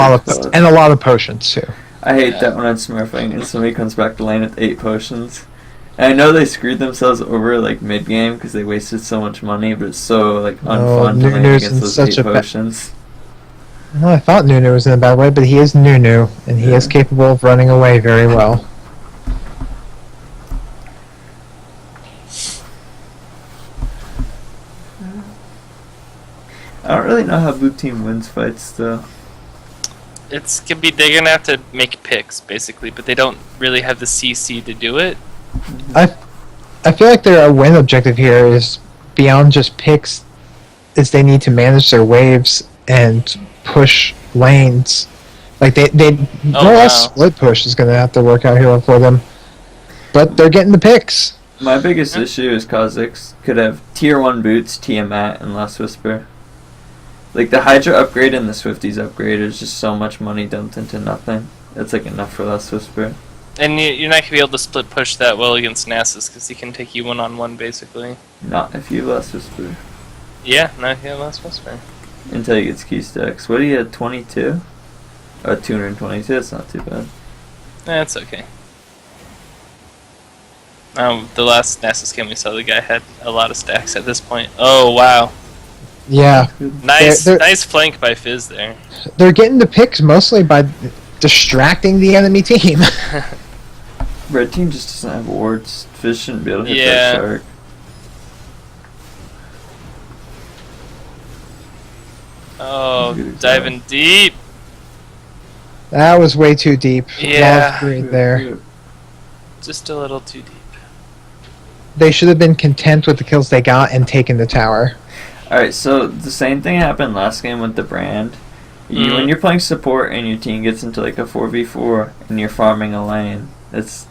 lot of potions too. I hate that when I'm smurfing and somebody comes back to lane with 8 potions. And I know they screwed themselves over mid game because they wasted so much money, but it's so unfun to lane Nunu's against in those such 8 a ba- potions. Well, I thought Nunu was in a bad way, but he is Nunu, and he is Yeah. capable of running away very well. I don't really know how blue team wins fights though. They're gonna have to make picks basically, but they don't really have the CC to do it. I feel like their win objective here is beyond just picks, is they need to manage their waves and push lanes. They more or less wow. split push is going to have to work out here for them. but they're getting the picks. My biggest issue is Kha'Zix could have tier 1 boots, Tiamat, and less Whisper. Like, the Hydra upgrade and the Swifties upgrade is just so much money dumped into nothing. It's like enough for less Whisper. And you're not going to be able to split push that well against Nasus, because he can take you one-on-one, basically. Not if you have less Whisper. Yeah, not if you have less Whisper. Until he gets key stacks. What do you have, 22? 222, that's not too bad. That's okay. The last Nasus game we saw, the guy had a lot of stacks at this point. Oh, wow. Yeah. Nice They're- nice flank by Fizz there. They're getting the picks mostly by distracting the enemy team. Red team just doesn't have wards. Fish shouldn't be able to hit Yeah. that shark. Oh, Good diving deep. That was way too deep. Yeah. Love green there. Just a little too deep. They should have been content with the kills they got and taken the tower. Alright, so the same thing happened last game with the brand. When you're playing support and your team gets into like a 4v4 and you're farming a lane, it's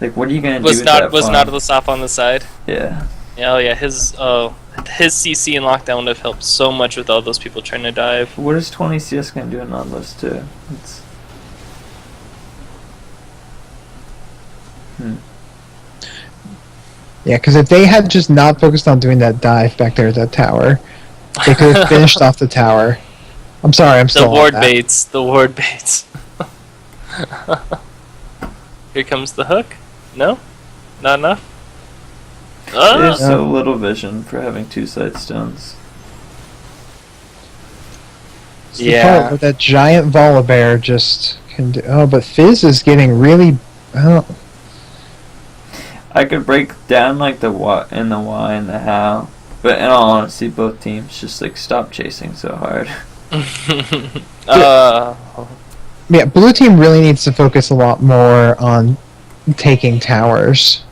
like, what are you gonna do with that Was farm? Nautilus off on the side? Yeah. Yeah, oh yeah, his CC and lockdown would have helped so much with all those people trying to dive. What is 20 CS gonna do in Nautilus too? It's... Yeah, because if they had just not focused on doing that dive back there at that tower, they could have finished off the tower. I'm sorry, I'm The still ward on that. baits. The ward baits. Here comes the hook. No? Not enough? They Oh! have so little vision for having 2 side stones. It's the Yeah. part where that giant Volibear just can do. Oh, but Fizz is getting really. Oh, I could break down like the what and the why and the how, but in all honesty, both teams just like stop chasing so hard. yeah, blue team really needs to focus a lot more on taking towers.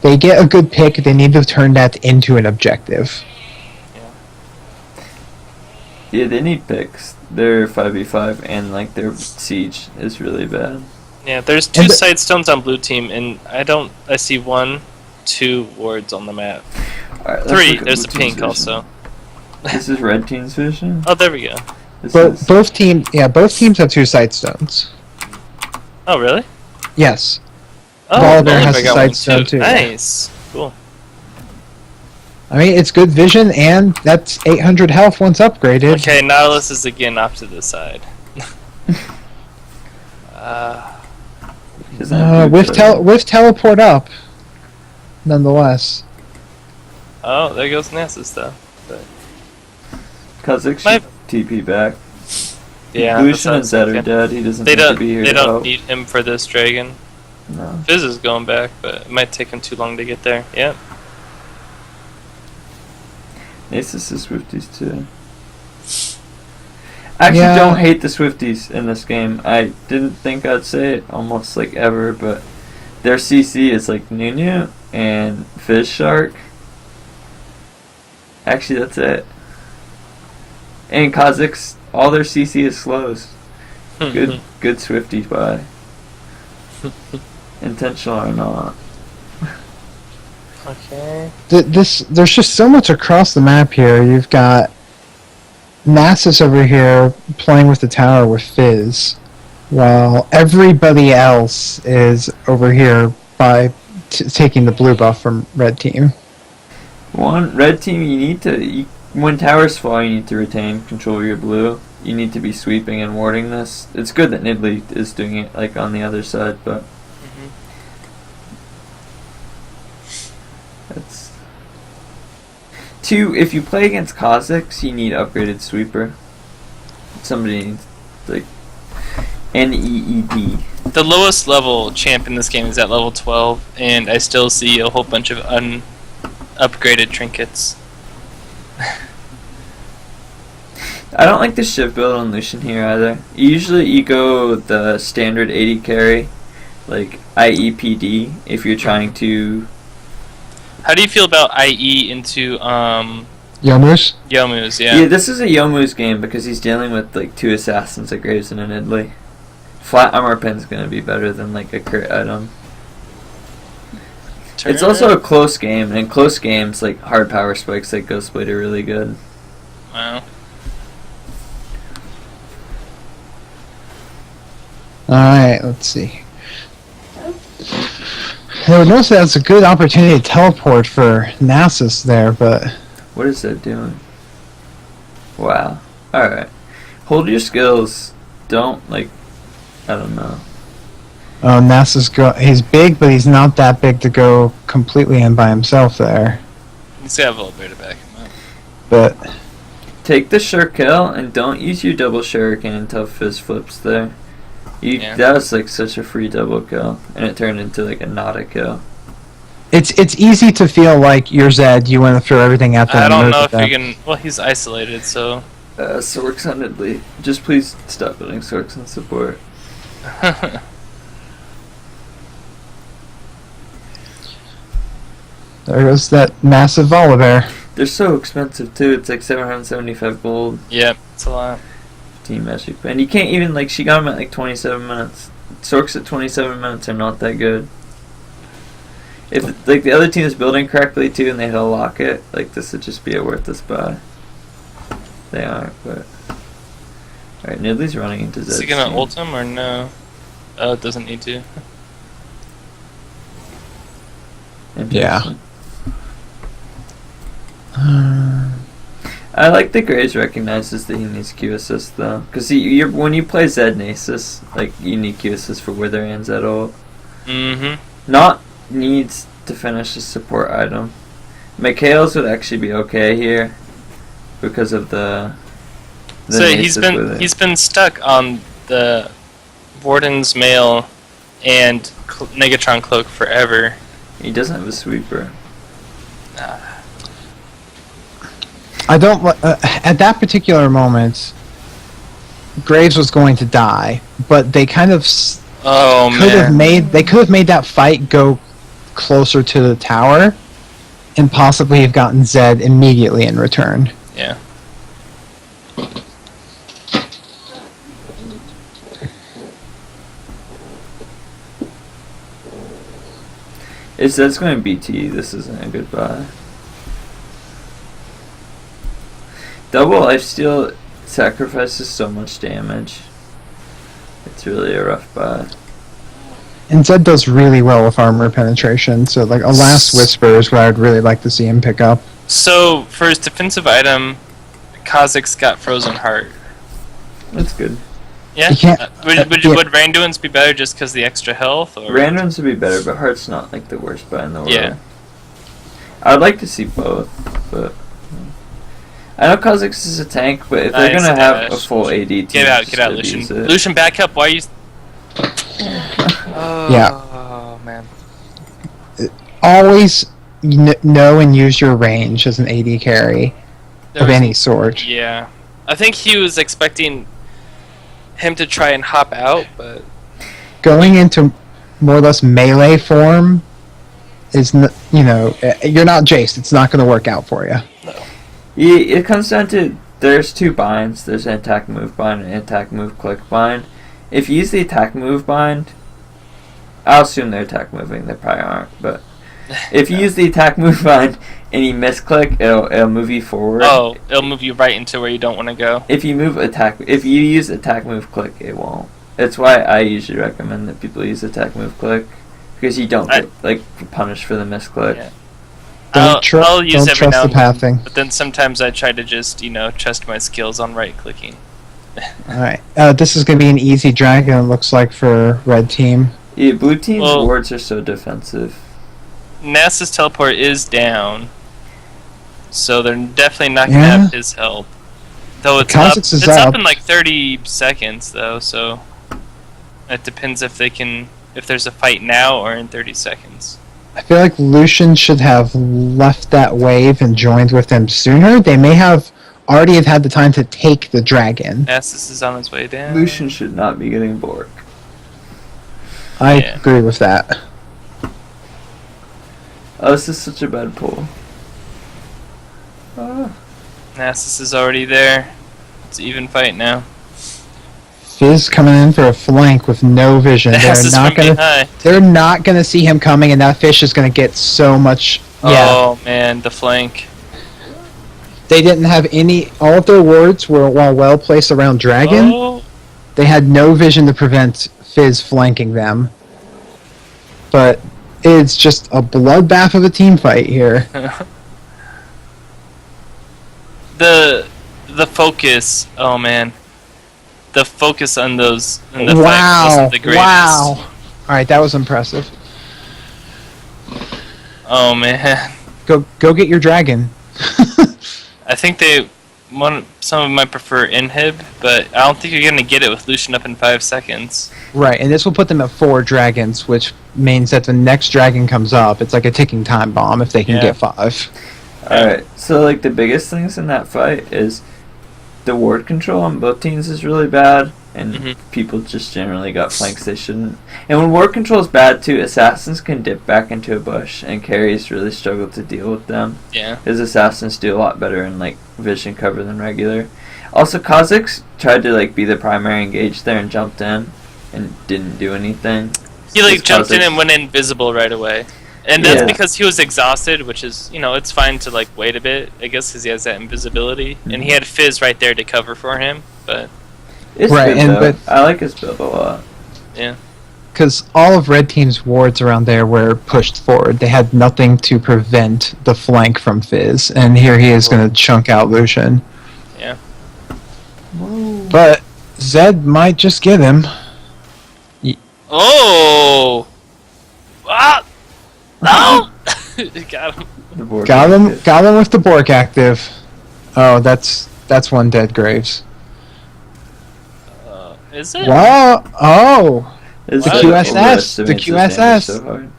They get a good pick, they need to turn that into an objective. Yeah, they need picks. Their 5v5 and like their siege is really bad. Yeah, there's 2 And the- side stones on blue team, and I see 1, 2 wards on the map. Alright, let's 3, look at there's blue a team's pink vision. also. This is red team's vision. Oh, there we go. This But is both teams have 2 side stones. Oh, really? Yes. Oh, Volibear Volibear has a got side one stone too. Nice. Cool. I mean, it's good vision, and that's 800 health once upgraded. Okay, Nautilus is again off to the side. doesn't have blue With vision. with teleport up, nonetheless. Oh, there goes Nasus though. Kha'Zix My- should TP back. Yeah, Lucian and that's Zed are okay. dead. He doesn't They need to don't. be here They to don't help. need him for this dragon. No. Fizz is going back, but it might take him too long to get there. Yep. Nasus is Swifties too. I actually Yeah. don't hate the Swifties in this game. I didn't think I'd say it almost like ever, but their CC is like Nunu and Fish Shark. Actually, that's it. And Kha'Zix, all their CC is slows. Good Swifties buy. Intentional or not. Okay. There's just so much across the map here. You've got Nasus over here playing with the tower with Fizz, while everybody else is over here by taking the blue buff from red team. Red team, you need to... when towers fall, you need to retain control of your blue. You need to be sweeping and warding this. It's good that Nidalee is doing it like on the other side, but... That's... 2, if you play against Kha'Zix, you need upgraded sweeper. Somebody needs, like... NEED. The lowest level champ in this game is at level 12, and I still see a whole bunch of upgraded trinkets. I don't like the shift build on Lucian here either. Usually you go the standard 80 carry, like IEPD, if you're trying to... How do you feel about IE into Yomus? Yomu's? Yeah, Yeah. this is a Yomu's game because he's dealing with like 2 assassins like Graves and Nidalee. Flat armor pen's gonna be better than like a crit item. turn. It's also a close game, and in close games, like hard power spikes like Ghostblade are really good. Wow. Alright, let's see. I would notice that's a good opportunity to teleport for Nasus there, but What is that doing? Wow. Alright. Hold your skills. Don't, like, I don't know. oh, he's big, but he's not that big to go completely in by himself there. He's got a little bit to back him up. But Take the sure kill, and don't use your double shuriken until Fizz flips there. Yeah. That was, like, such a free double kill, and it turned into, like, a not a kill. it's easy to feel like you're Zed, you want to throw everything at them. I and don't move know with if you them. can. Well, he's isolated, so. Sorks on Ridley. Just please stop building Sorks on support. There goes that massive Volibear. They're so expensive, too. It's, like, 775 gold. Yep, it's a lot. Team Magic. And you can't even, like, she got him at, like, 27 minutes. Sorks at 27 minutes are not that good. If, like, the other team is building correctly, too, and they hit a locket, like, this would just be a worthless buy. They aren't, but... Alright, Nidley's running into Zed's Is he gonna team. ult him or no? Oh, it doesn't need to. Interesting. I like that Graves recognizes that he needs Q assist, though. Because when you play Zed Nasus, like, you need Q assist for Wither and Zed ult. Mm-hmm. Not needs to finish a support item. Mikhail's would actually be okay here because of the So Nasus he's been stuck on the Warden's mail and Negatron cloak forever. He doesn't have a sweeper. I don't. At that particular moment, Graves was going to die, but they kind of Oh could have man. made that fight go closer to the tower, and possibly have gotten Zed immediately in return. Yeah. If Zed's going to BT, this isn't a good buy. Double lifesteal sacrifices so much damage. It's really a rough buy. And Zed does really well with armor penetration, so like a last whisper is what I'd really like to see him pick up. So for his defensive item, Kha'Zix's got Frozen Heart. That's good. Yeah. You can't- Would Randuin's be better just because the extra health? Or Randoms would be better, but Heart's not like the worst buy in the world. Yeah. I'd like to see both, but I know Kha'Zix is a tank, but if they're Nice, gonna have yeah. a full AD team, Get out, just Lucian. abuse it. Lucian, back up. Why are you? Yeah. Oh man. Always know and use your range as an AD carry There of was- any sort. Yeah. I think he was expecting him to try and hop out, but Going into more or less melee form is, you're not Jace. It's not going to work out for you. Yeah, it comes down to there's two binds. There's an attack move bind and an attack move click bind. If you use the attack move bind, I'll assume they're attack moving. They probably aren't, but if you use the attack move bind and you misclick, it'll move you forward. oh, it'll move you right into where you don't want to go. If you use attack move click, it won't. That's why I usually recommend that people use attack move click because you don't get punished for the misclick. Yeah. Don't use every trust now the and then, pathing. but then sometimes I try to just trust my skills on right clicking. Alright. This is going to be an easy dragon, it looks like, for red team. Yeah, blue team's Well- wards are so defensive. NASA's teleport is down, so they're definitely not gonna Yeah. have his help. Though it's up, Kha'Zix is it's up up. in like 30 seconds though, so it depends if there's a fight now or in 30 seconds. I feel like Lucian should have left that wave and joined with them sooner. They may have already have had the time to take the dragon. Nasus is on his way down. Lucian should not be getting Bork. I Yeah. agree with that. Oh, this is such a bad pull. Nasus is already there. It's an even fight now. Fizz coming in for a flank with no vision. This is from behind. They're not gonna see him coming, and that fish is gonna get so much. Yeah. Oh man, the flank. They didn't have any. All of their wards were well placed around Dragon. Oh. They had no vision to prevent Fizz flanking them. But it's just a bloodbath of a team fight here. The focus. Oh man. The focus on those in the fight Wow! wasn't the greatest. Wow! All right, that was impressive. Oh man. Go get your dragon. I think some of them might prefer inhib, but I don't think you're gonna get it with Lucian up in 5 seconds. Right, and this will put them at 4 dragons, which means that the next dragon comes up. It's like a ticking time bomb if they can Yeah. get 5. Alright, so like the biggest things in that fight is the ward control on both teams is really bad, and people just generally got flanks they shouldn't. And when ward control is bad too, assassins can dip back into a bush, and carries really struggle to deal with them. Yeah. Because assassins do a lot better in like vision cover than regular. Also, Kha'Zix tried to like be the primary engage there and jumped in, and didn't do anything. He like Just jumped in Kha'Zix- and went invisible right away. And that's Yeah. because he was exhausted, which is, it's fine to like wait a bit, I guess, because he has that invisibility. And he had Fizz right there to cover for him, but It's Right, good, and though. but- I like his build a lot. yeah. Because all of Red Team's wards around there were pushed forward. They had nothing to prevent the flank from Fizz, and here he is going to chunk out Lucian. Yeah. But Zed might just get him. Oh! Ah! No! Got him. The board Got is him. good. Got him with the Bork active. Oh, that's one dead Graves. Is it? Wow! Oh, It's The like QSS, overestimates the his QSS. damage so hard.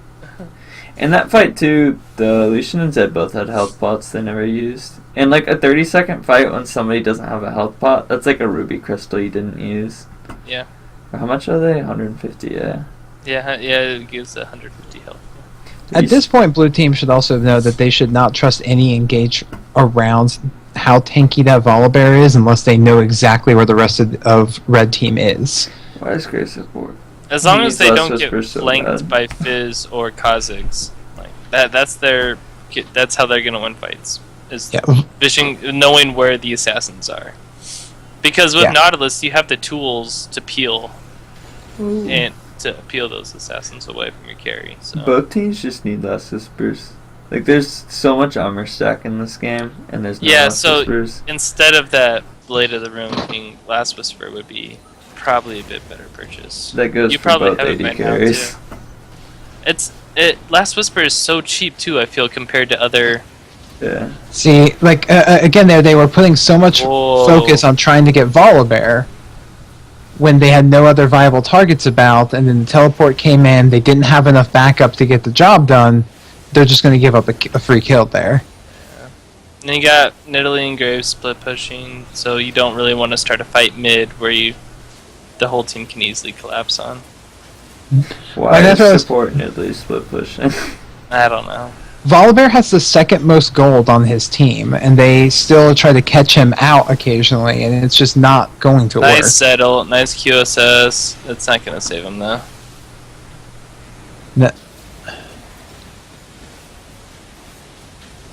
In that fight too, the Lucian and Zed both had health pots they never used. In like a 30-second fight when somebody doesn't have a health pot, that's like a ruby crystal you didn't use. Yeah. How much are they? 150, yeah. Yeah, it gives 150 health. at this point, Blue Team should also know that they should not trust any engage around how tanky that Volibear is unless they know exactly where the rest of Red Team is. Why is Grace support? As long He as they does don't get whisper so flanked bad. by Fizz or Kha'Zix, like that's how they're gonna win fights. Is Yeah. knowing where the assassins are. Because with Yeah. Nautilus, you have the tools to peel and to peel those assassins away from your carry. So Both teams just need less whispers. Like there's so much armor stack in this game, and there's no yeah, less so whispers. instead of that Blade of the Room being Last Whisper would be probably a bit better purchase. That goes You for probably both have it AD by now, carries. too. Last Whisper is so cheap too. I feel compared to other. Yeah. See, like again, they were putting so much Whoa. focus on trying to get Volibear when they had no other viable targets about, and then the teleport came in. They didn't have enough backup to get the job done. They're just going to give up a free kill there. And then you got Nidalee and Graves split pushing, so you don't really want to start a fight mid where the whole team can easily collapse on. Why that's what I is was- support Nidalee split pushing? I don't know. Volibear has the second most gold on his team, and they still try to catch him out occasionally, and it's just not going to Nice work. settle, nice QSS. That's not going to save him though. No-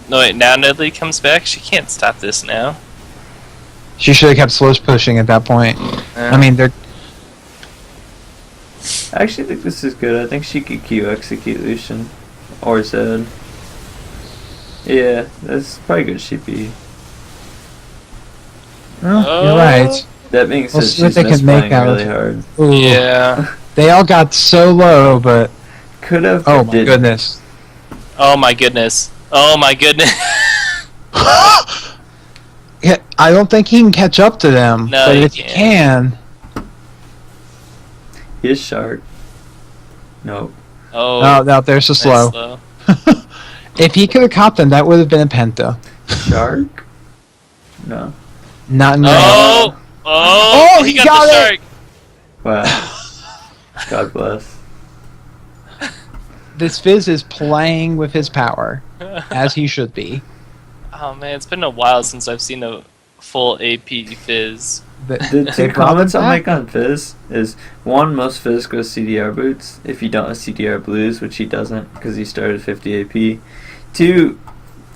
No wait, now Nidalee comes back? She can't stop this now. She should have kept slow pushing at that point. I mean, they're I actually think this is good. I think she could Q execute Lucian or Zed. Yeah, that's probably good CP. well, you're right. That being said, We'll see what she's they can make misplaying out of really it. hard. Ooh. Yeah. They all got so low, but Could have. oh but my didn't. goodness. Oh my goodness. Oh my goodness. Yeah, I don't think he can catch up to them, No, but he if he can't. can, He is shark. Nope. Oh, no, there's a nice slow. If he could have caught them, that would have been a penta. Shark? No. Not in Oh! Oh, he he got, got the it! shark! Wow. God bless. This Fizz is playing with his power, as he should be. Oh man, it's been a while since I've seen a full AP Fizz. The They two brought comments them I'll back. make on Fizz is, one, most Fizz goes CDR boots if you don't have CDR blues, which he doesn't because he started 50 AP. Two,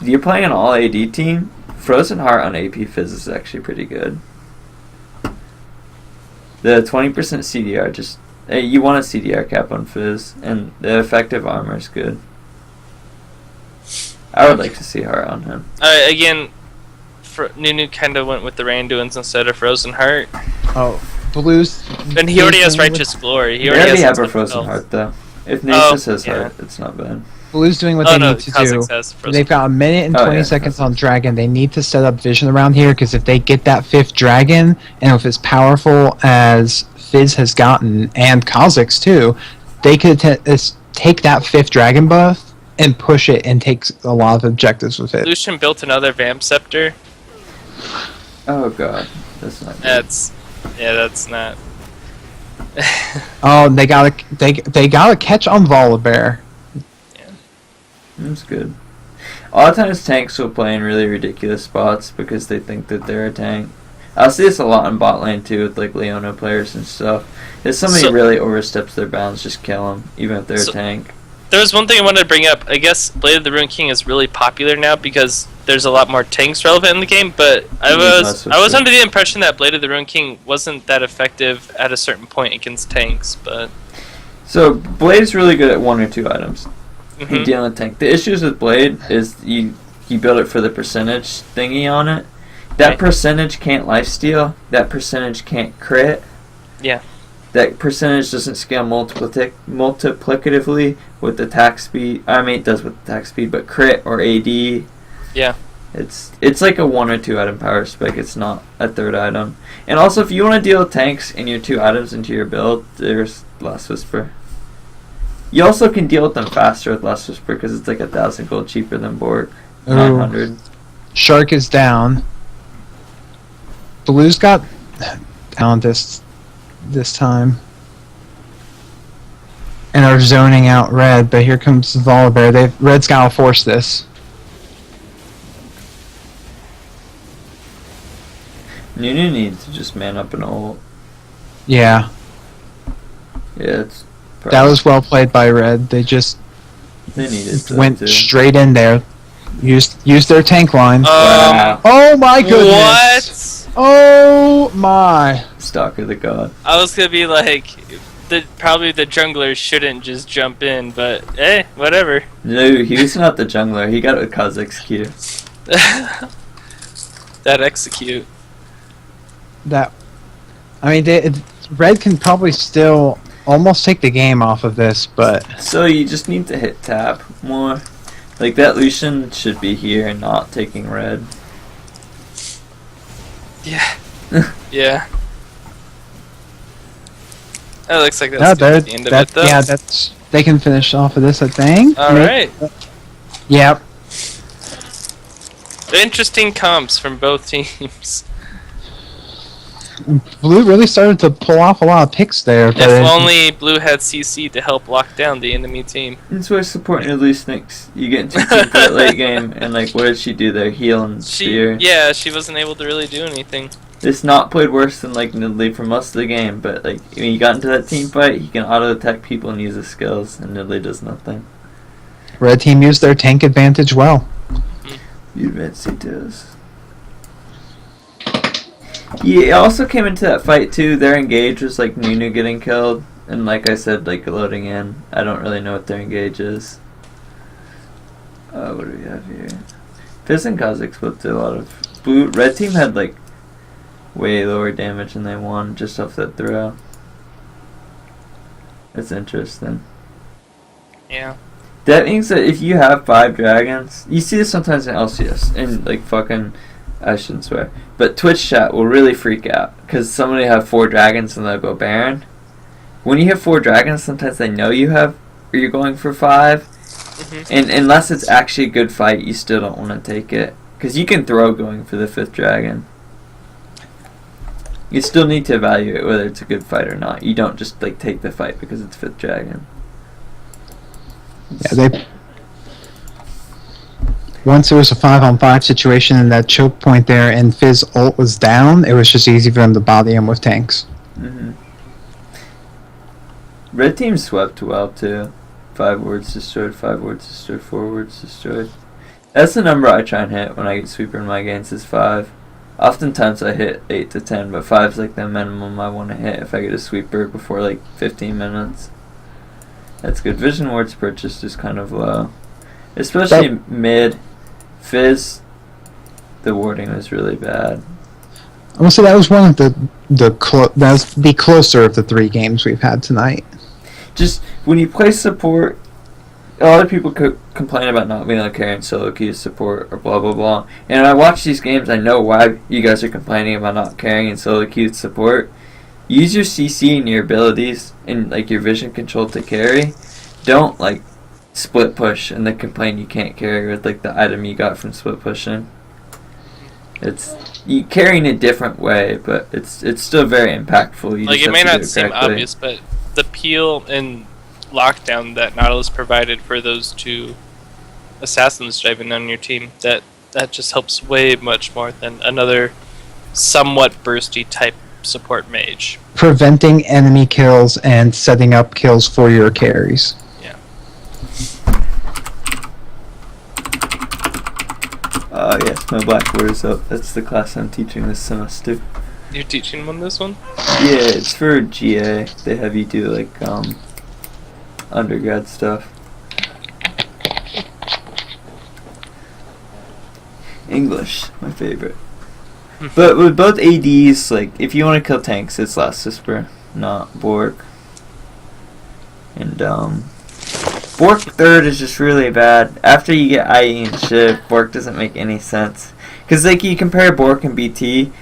you're playing an all AD team. Frozen Heart on AP Fizz is actually pretty good. The 20% CDR just... you want a CDR cap on Fizz, and the effective armor is good. I would like to see Heart on him. Again, Nunu kind of went with the Randuins instead of Frozen Heart. Oh, Blues. And he already has Righteous Glory. He They already already has have a something Frozen else. Heart, though. If Nasus has yeah. Heart, it's not bad. Blues doing what Oh they no, need to do. Kha'Zix has Frozen. They've got a minute and Oh, 20 yeah, seconds that's- on Dragon. They need to set up vision around here because if they get that 5th Dragon, and if it's powerful as Fizz has gotten, and Kha'Zix too, they could take that 5th Dragon buff and push it and take a lot of objectives with it. Lucian built another Vamp Scepter. Oh god, that's not good. That's not. Oh, they gotta catch on Volibear. That's good. A lot of times tanks will play in really ridiculous spots because they think that they're a tank. I see this a lot in bot lane too with like Leona players and stuff. If somebody really oversteps their bounds, just kill them, even if they're a tank. There was one thing I wanted to bring up. I guess Blade of the Ruined King is really popular now because there's a lot more tanks relevant in the game. But I was under the impression that Blade of the Ruined King wasn't that effective at a certain point against tanks. But So Blade is really good at 1 or 2 items. mhm. You deal with tank. The issues with Blade is you build it for the percentage thingy on it. That Right. percentage can't lifesteal. That percentage can't crit. Yeah. That percentage doesn't scale multiplicatively with attack speed. I mean, it does with attack speed, but crit or AD. Yeah. It's like a 1 or 2 item power spec. It's not a 3rd item. And also, if you want to deal with tanks and your 2 items into your build, there's Last Whisper. You also can deal with them faster with Last Whisper because it's like 1,000 gold cheaper than Borg. Ooh. 900. Shark is down. Blues got down this time. And are zoning out Red, but here comes Volibear. Red's gotta force this. Nunu needs to just man up an ult. Yeah, Yeah, it's. that was well played by Red. They just They needed to. went too. straight in there. Used their tank line. Wow. Oh my goodness! What? Oh my! Stalker the god. I was gonna be like, probably the jungler shouldn't just jump in, but whatever. No, he was not the jungler. He got it with Kha'Zix Q. That execute. Red can probably still almost take the game off of this, but So you just need to hit tap more. Like that Lucian should be here and not taking red. Yeah. Yeah. That looks like no, that's gonna be the end of it, though. yeah, they can finish off of this, I think. All right. Yep. Interesting comps from both teams. Blue really started to pull off a lot of picks there, but If only Blue had CC to help lock down the enemy team. That's why supporting your loose nicks. You get into team fight late game and like what did she do there? Heal and spear. She wasn't able to really do anything. It's not played worse than like Nidalee for most of the game, but like when you got into that team fight, he can auto attack people and use his skills, and Nidalee does nothing. Red team used their tank advantage well. You bet he does. He also came into that fight too. Their engage was like Nunu getting killed, and like I said, like loading in. I don't really know what their engage is. What do we have here? Fizz and Kha'Zix both did a lot of. Red team had like way lower damage than they won just off that throw. That's interesting. Yeah. That means that if you have 5 dragons, you see this sometimes in LCS, and like fucking, I shouldn't swear, but Twitch chat will really freak out because somebody have 4 dragons and they'll go Baron. When you have 4 dragons, sometimes they know you have, or you're going for 5, and unless it's actually a good fight, you still don't want to take it because you can throw going for the 5th dragon. You still need to evaluate whether it's a good fight or not. You don't just like take the fight because it's 5th dragon. Yeah, once there was a 5-on-5 situation in that choke point there and Fizz ult was down, it was just easy for them to body him with tanks. Mm-hmm. Red team swept well too. 5 wards destroyed, 5 wards destroyed, 4 wards destroyed. That's the number I try and hit when I get sweeper in my games is 5. Oftentimes I hit 8 to 10, but 5 is like the minimum I want to hit if I get a sweeper before like 15 minutes. That's good. Vision wards purchased is kind of low. Especially mid. Fizz, the warding was really bad. I will say that was one of that was the closer of the 3 games we've had tonight. Just when you play support, a lot of people complain about not being able to carry in solo queue support or blah blah blah. And I watch these games, I know why you guys are complaining about not carrying in solo queue support. Use your CC and your abilities and like your vision control to carry. Don't like split push and then complain you can't carry with like the item you got from split pushing. It's you carrying a different way, but it's still very impactful. You Like just it may have to do not seem correctly. obvious, but the peel and lockdown that Nautilus provided for those 2 assassins driving on your team, that just helps way much more than another somewhat bursty type support mage. Preventing enemy kills and setting up kills for your carries. Yeah. Yes, my Blackboard is up. That's the class I'm teaching this semester. You're teaching them this one? Yeah, it's for GA. They have you do like undergrad stuff. English, my favorite. But with both ADs, like if you want to kill tanks, it's Last Whisper, not Bork. And Bork third is just really bad. After you get IE and Shiv, Bork doesn't make any sense. Cause like you compare Bork and BT,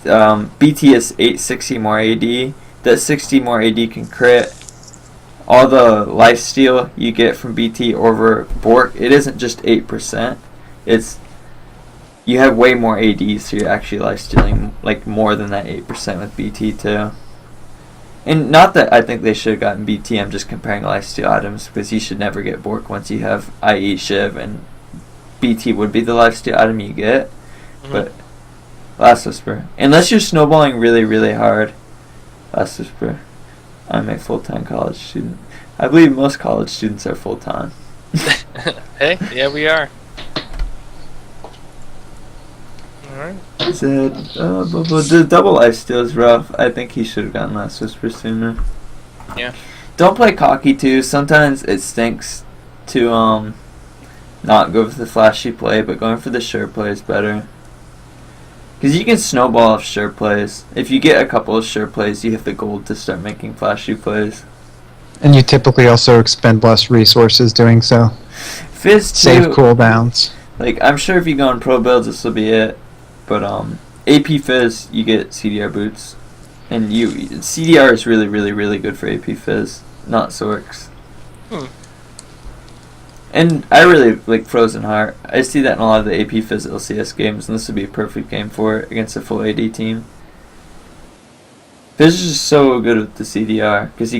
BT is 860 more AD. That 60 more AD can crit. All the lifesteal you get from BT over Bork, it isn't just 8%. It's you have way more AD, so you're actually lifestealing like more than that 8% with BT too. And not that I think they should have gotten BT, I'm just comparing lifesteal items because you should never get Bork once you have IE Shiv, and BT would be the lifesteal item you get. Mm-hmm. But Last Whisper, unless you're snowballing really really hard, Last Whisper. I'm a full-time college student. I believe most college students are full-time. Hey, yeah, we are. Alright. The double lifesteal is rough. I think he should have gotten Last Whisper sooner. Yeah. Don't play cocky too. Sometimes it stinks to not go for the flashy play, but going for the sure play is better. Because you can snowball off sure plays. If you get a couple of sure plays, you have the gold to start making flashy plays. And you typically also expend less resources doing so. Fizz too. Save cooldowns. Like I'm sure if you go on pro builds, this will be it. But AP Fizz, you get CDR boots, and CDR is really really really good for AP Fizz, not Sorks. And I really like Frozen Heart. I see that in a lot of the AP Fizz LCS games, and this would be a perfect game for it against a full AD team. Fizz is just so good with the CDR, because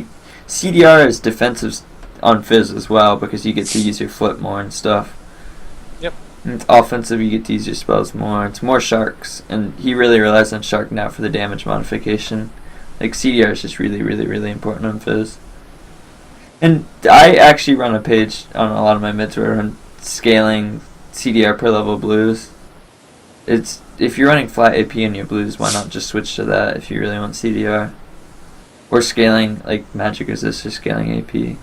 CDR is defensive on Fizz as well, because you get to use your flip more and stuff. Yep. And it's offensive, you get to use your spells more. It's more Sharks, and he really relies on Shark now for the damage modification. Like CDR is just really, really, really important on Fizz. And I actually run a page on a lot of my mids where I run scaling CDR per level blues. It's if you're running flat AP in your blues, why not just switch to that if you really want CDR? Or scaling like magic resist or scaling AP.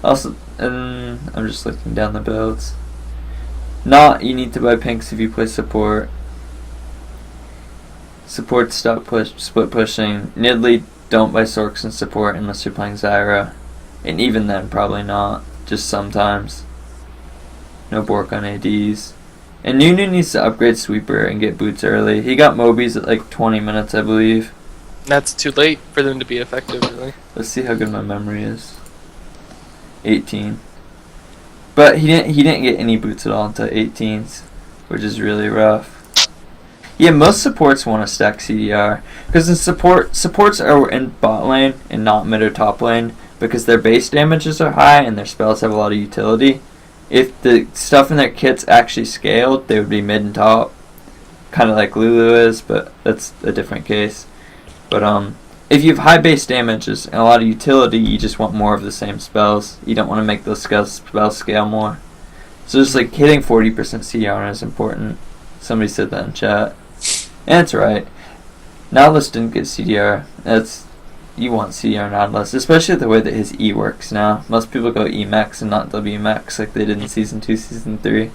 Also, I'm just looking down the builds. Not you need to buy pinks if you play support. Support stop split pushing. Nidalee don't buy Sorks and support unless you're playing Zyra. And even then, probably not. Just sometimes. No Bork on ADs. And Nunu needs to upgrade Sweeper and get boots early. He got Mobies at like 20 minutes, I believe. That's too late for them to be effective, really. Let's see how good my memory is. 18. But he didn't get any boots at all until 18s, which is really rough. Yeah, most supports want to stack CDR because the supports are in bot lane and not mid or top lane because their base damages are high and their spells have a lot of utility. if the stuff in their kits actually scaled, they would be mid and top, kind of like Lulu is, but that's a different case. But if you have high base damages and a lot of utility, you just want more of the same spells. You don't want to make those spells scale more. So just like hitting 40% CR is important. Somebody said that in chat, and it's right. Nautilus didn't get CDR. You want CDR Nautilus, especially the way that his E works now. Most people go E max and not W max like they did in Season 2, Season 3.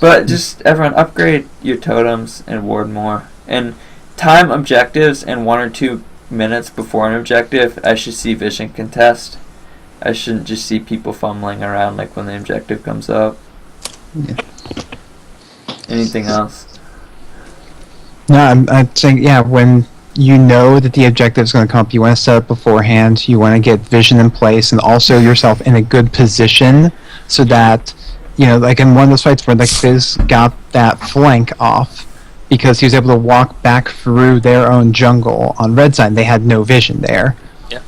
But just everyone upgrade your totems and ward more. And time objectives and 1 or 2 minutes before an objective, I should see vision contest. I shouldn't just see people fumbling around like when the objective comes up. Yeah. Anything else? No, I'm saying, yeah, when you know that the objective is going to come up, you want to set up beforehand, you want to get vision in place, and also yourself in a good position so that, you know, like in one of those fights where like Fizz got that flank off because he was able to walk back through their own jungle on red side, they had no vision there. Yeah.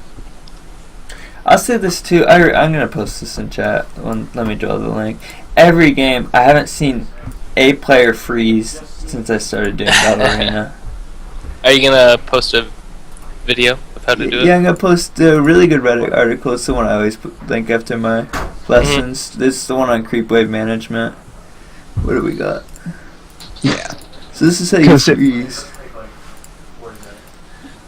I'll say this too, I'm going to post this in chat. Let me draw the link. Every game, I haven't seen a player freeze since I started doing Battle Arena. Are you gonna post a video of how to do it? Yeah, I'm gonna post a really good Reddit article. It's the one I always link after my lessons. This is the one on creep wave management. What do we got? Yeah. So this is how you freeze.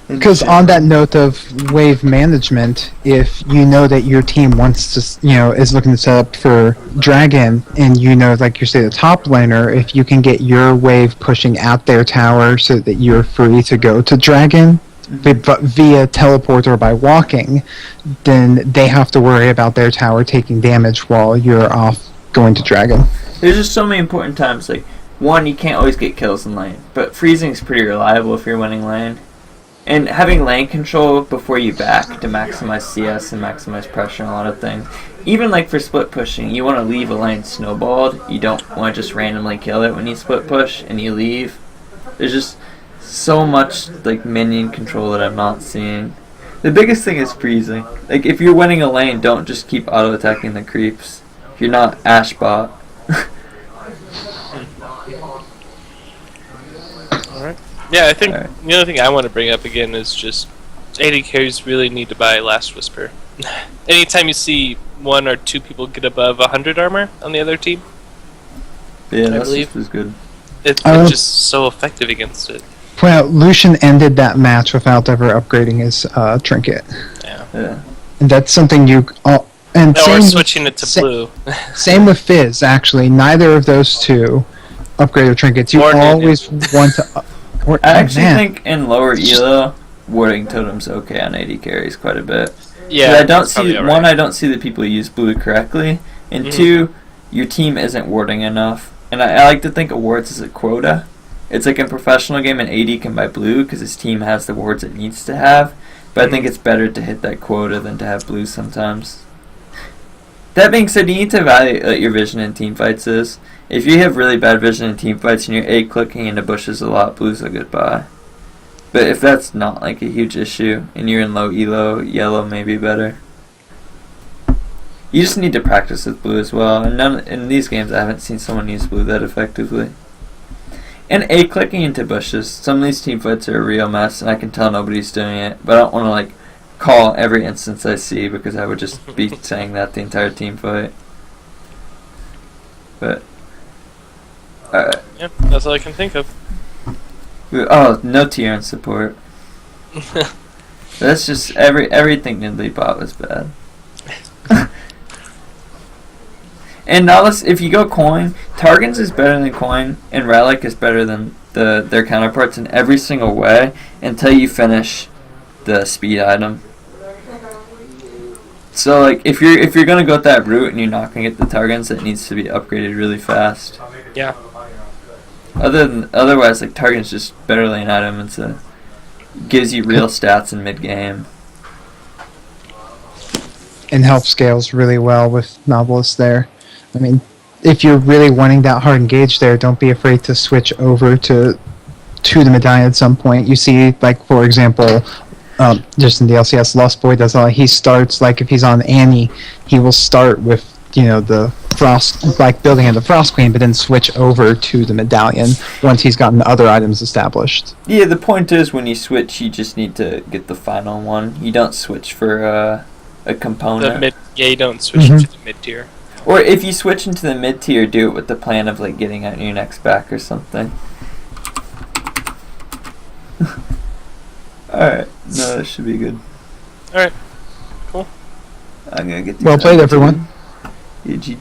Because on that note of wave management, if you know that your team wants to, you know, is looking to set up for Dragon, and you know, like you say, the top laner, if you can get your wave pushing at their tower so that you're free to go to Dragon, but via teleport or by walking, then they have to worry about their tower taking damage while you're off going to Dragon. There's just so many important times. Like, one, you can't always get kills in lane, but freezing is pretty reliable if you're winning lane. And having lane control before you back to maximize CS and maximize pressure and a lot of things. Even like for split pushing, you want to leave a lane snowballed. You don't want to just randomly kill it when you split push and you leave. There's just so much like minion control that I'm not seeing. The biggest thing is freezing. Like if you're winning a lane, don't just keep auto attacking the creeps. If you're not Ashbot. Alright. Yeah, I think Right. the other thing I want to bring up again is just AD carries really need to buy Last Whisper. Anytime you see 1 or 2 people get above 100 armor on the other team, Yeah, I that believe. was good. it's just so effective against it. Well, Lucian ended that match without ever upgrading his trinket. Yeah. And that's something you... and Or same switching it to blue. Same with Fizz, actually. Neither of those two upgrade their trinkets. You Or always want to... I actually think in lower elo, warding totems okay on AD carries quite a bit. Yeah, I don't that's see probably all one. right. I don't see the people use blue correctly, and 2, your team isn't warding enough. And I like to think of wards as a quota. It's like in professional game, an AD can buy blue because his team has the wards it needs to have. But I think it's better to hit that quota than to have blue sometimes. That being said, you need to evaluate your vision in team fights is. If you have really bad vision in team fights and you're A clicking into bushes a lot, blue's a good buy. But if that's not like a huge issue and you're in low elo, yellow may be better. You just need to practice with blue as well. And in these games I haven't seen someone use blue that effectively. And A clicking into bushes. Some of these team fights are a real mess and I can tell nobody's doing it. But I don't want to like call every instance I see because I would just be saying that the entire team fight. But alright. Yep, that's all I can think of. Oh, no tier in support. That's just everything Nidley bought was bad. And now if you go coin, Targans is better than coin, and Relic is better than their counterparts in every single way until you finish the speed item. So like if you're gonna go that route and you're not gonna get the Targans, it needs to be upgraded really fast. Yeah. Otherwise, like Target's just better lane item. Gives you real stats in mid game. And help scales really well with Novelist there. I mean, if you're really wanting that hard engage there, don't be afraid to switch over to the medallion at some point. You see, like, for example, Just in the LCS, Lost Boy does all. He starts like if he's on Annie, he will start with the Frost, like building in the Frost Queen, but then switch over to the medallion once he's gotten the other items established. Yeah, the point is when you switch, you just need to get the final one. You don't switch for a component. You don't switch Mhm. to the mid tier. Or if you switch into the mid tier, do it with the plan of like getting out your next back or something. Alright, no, that should be good. Alright, cool. I'm gonna get Well played, everyone. Yeah,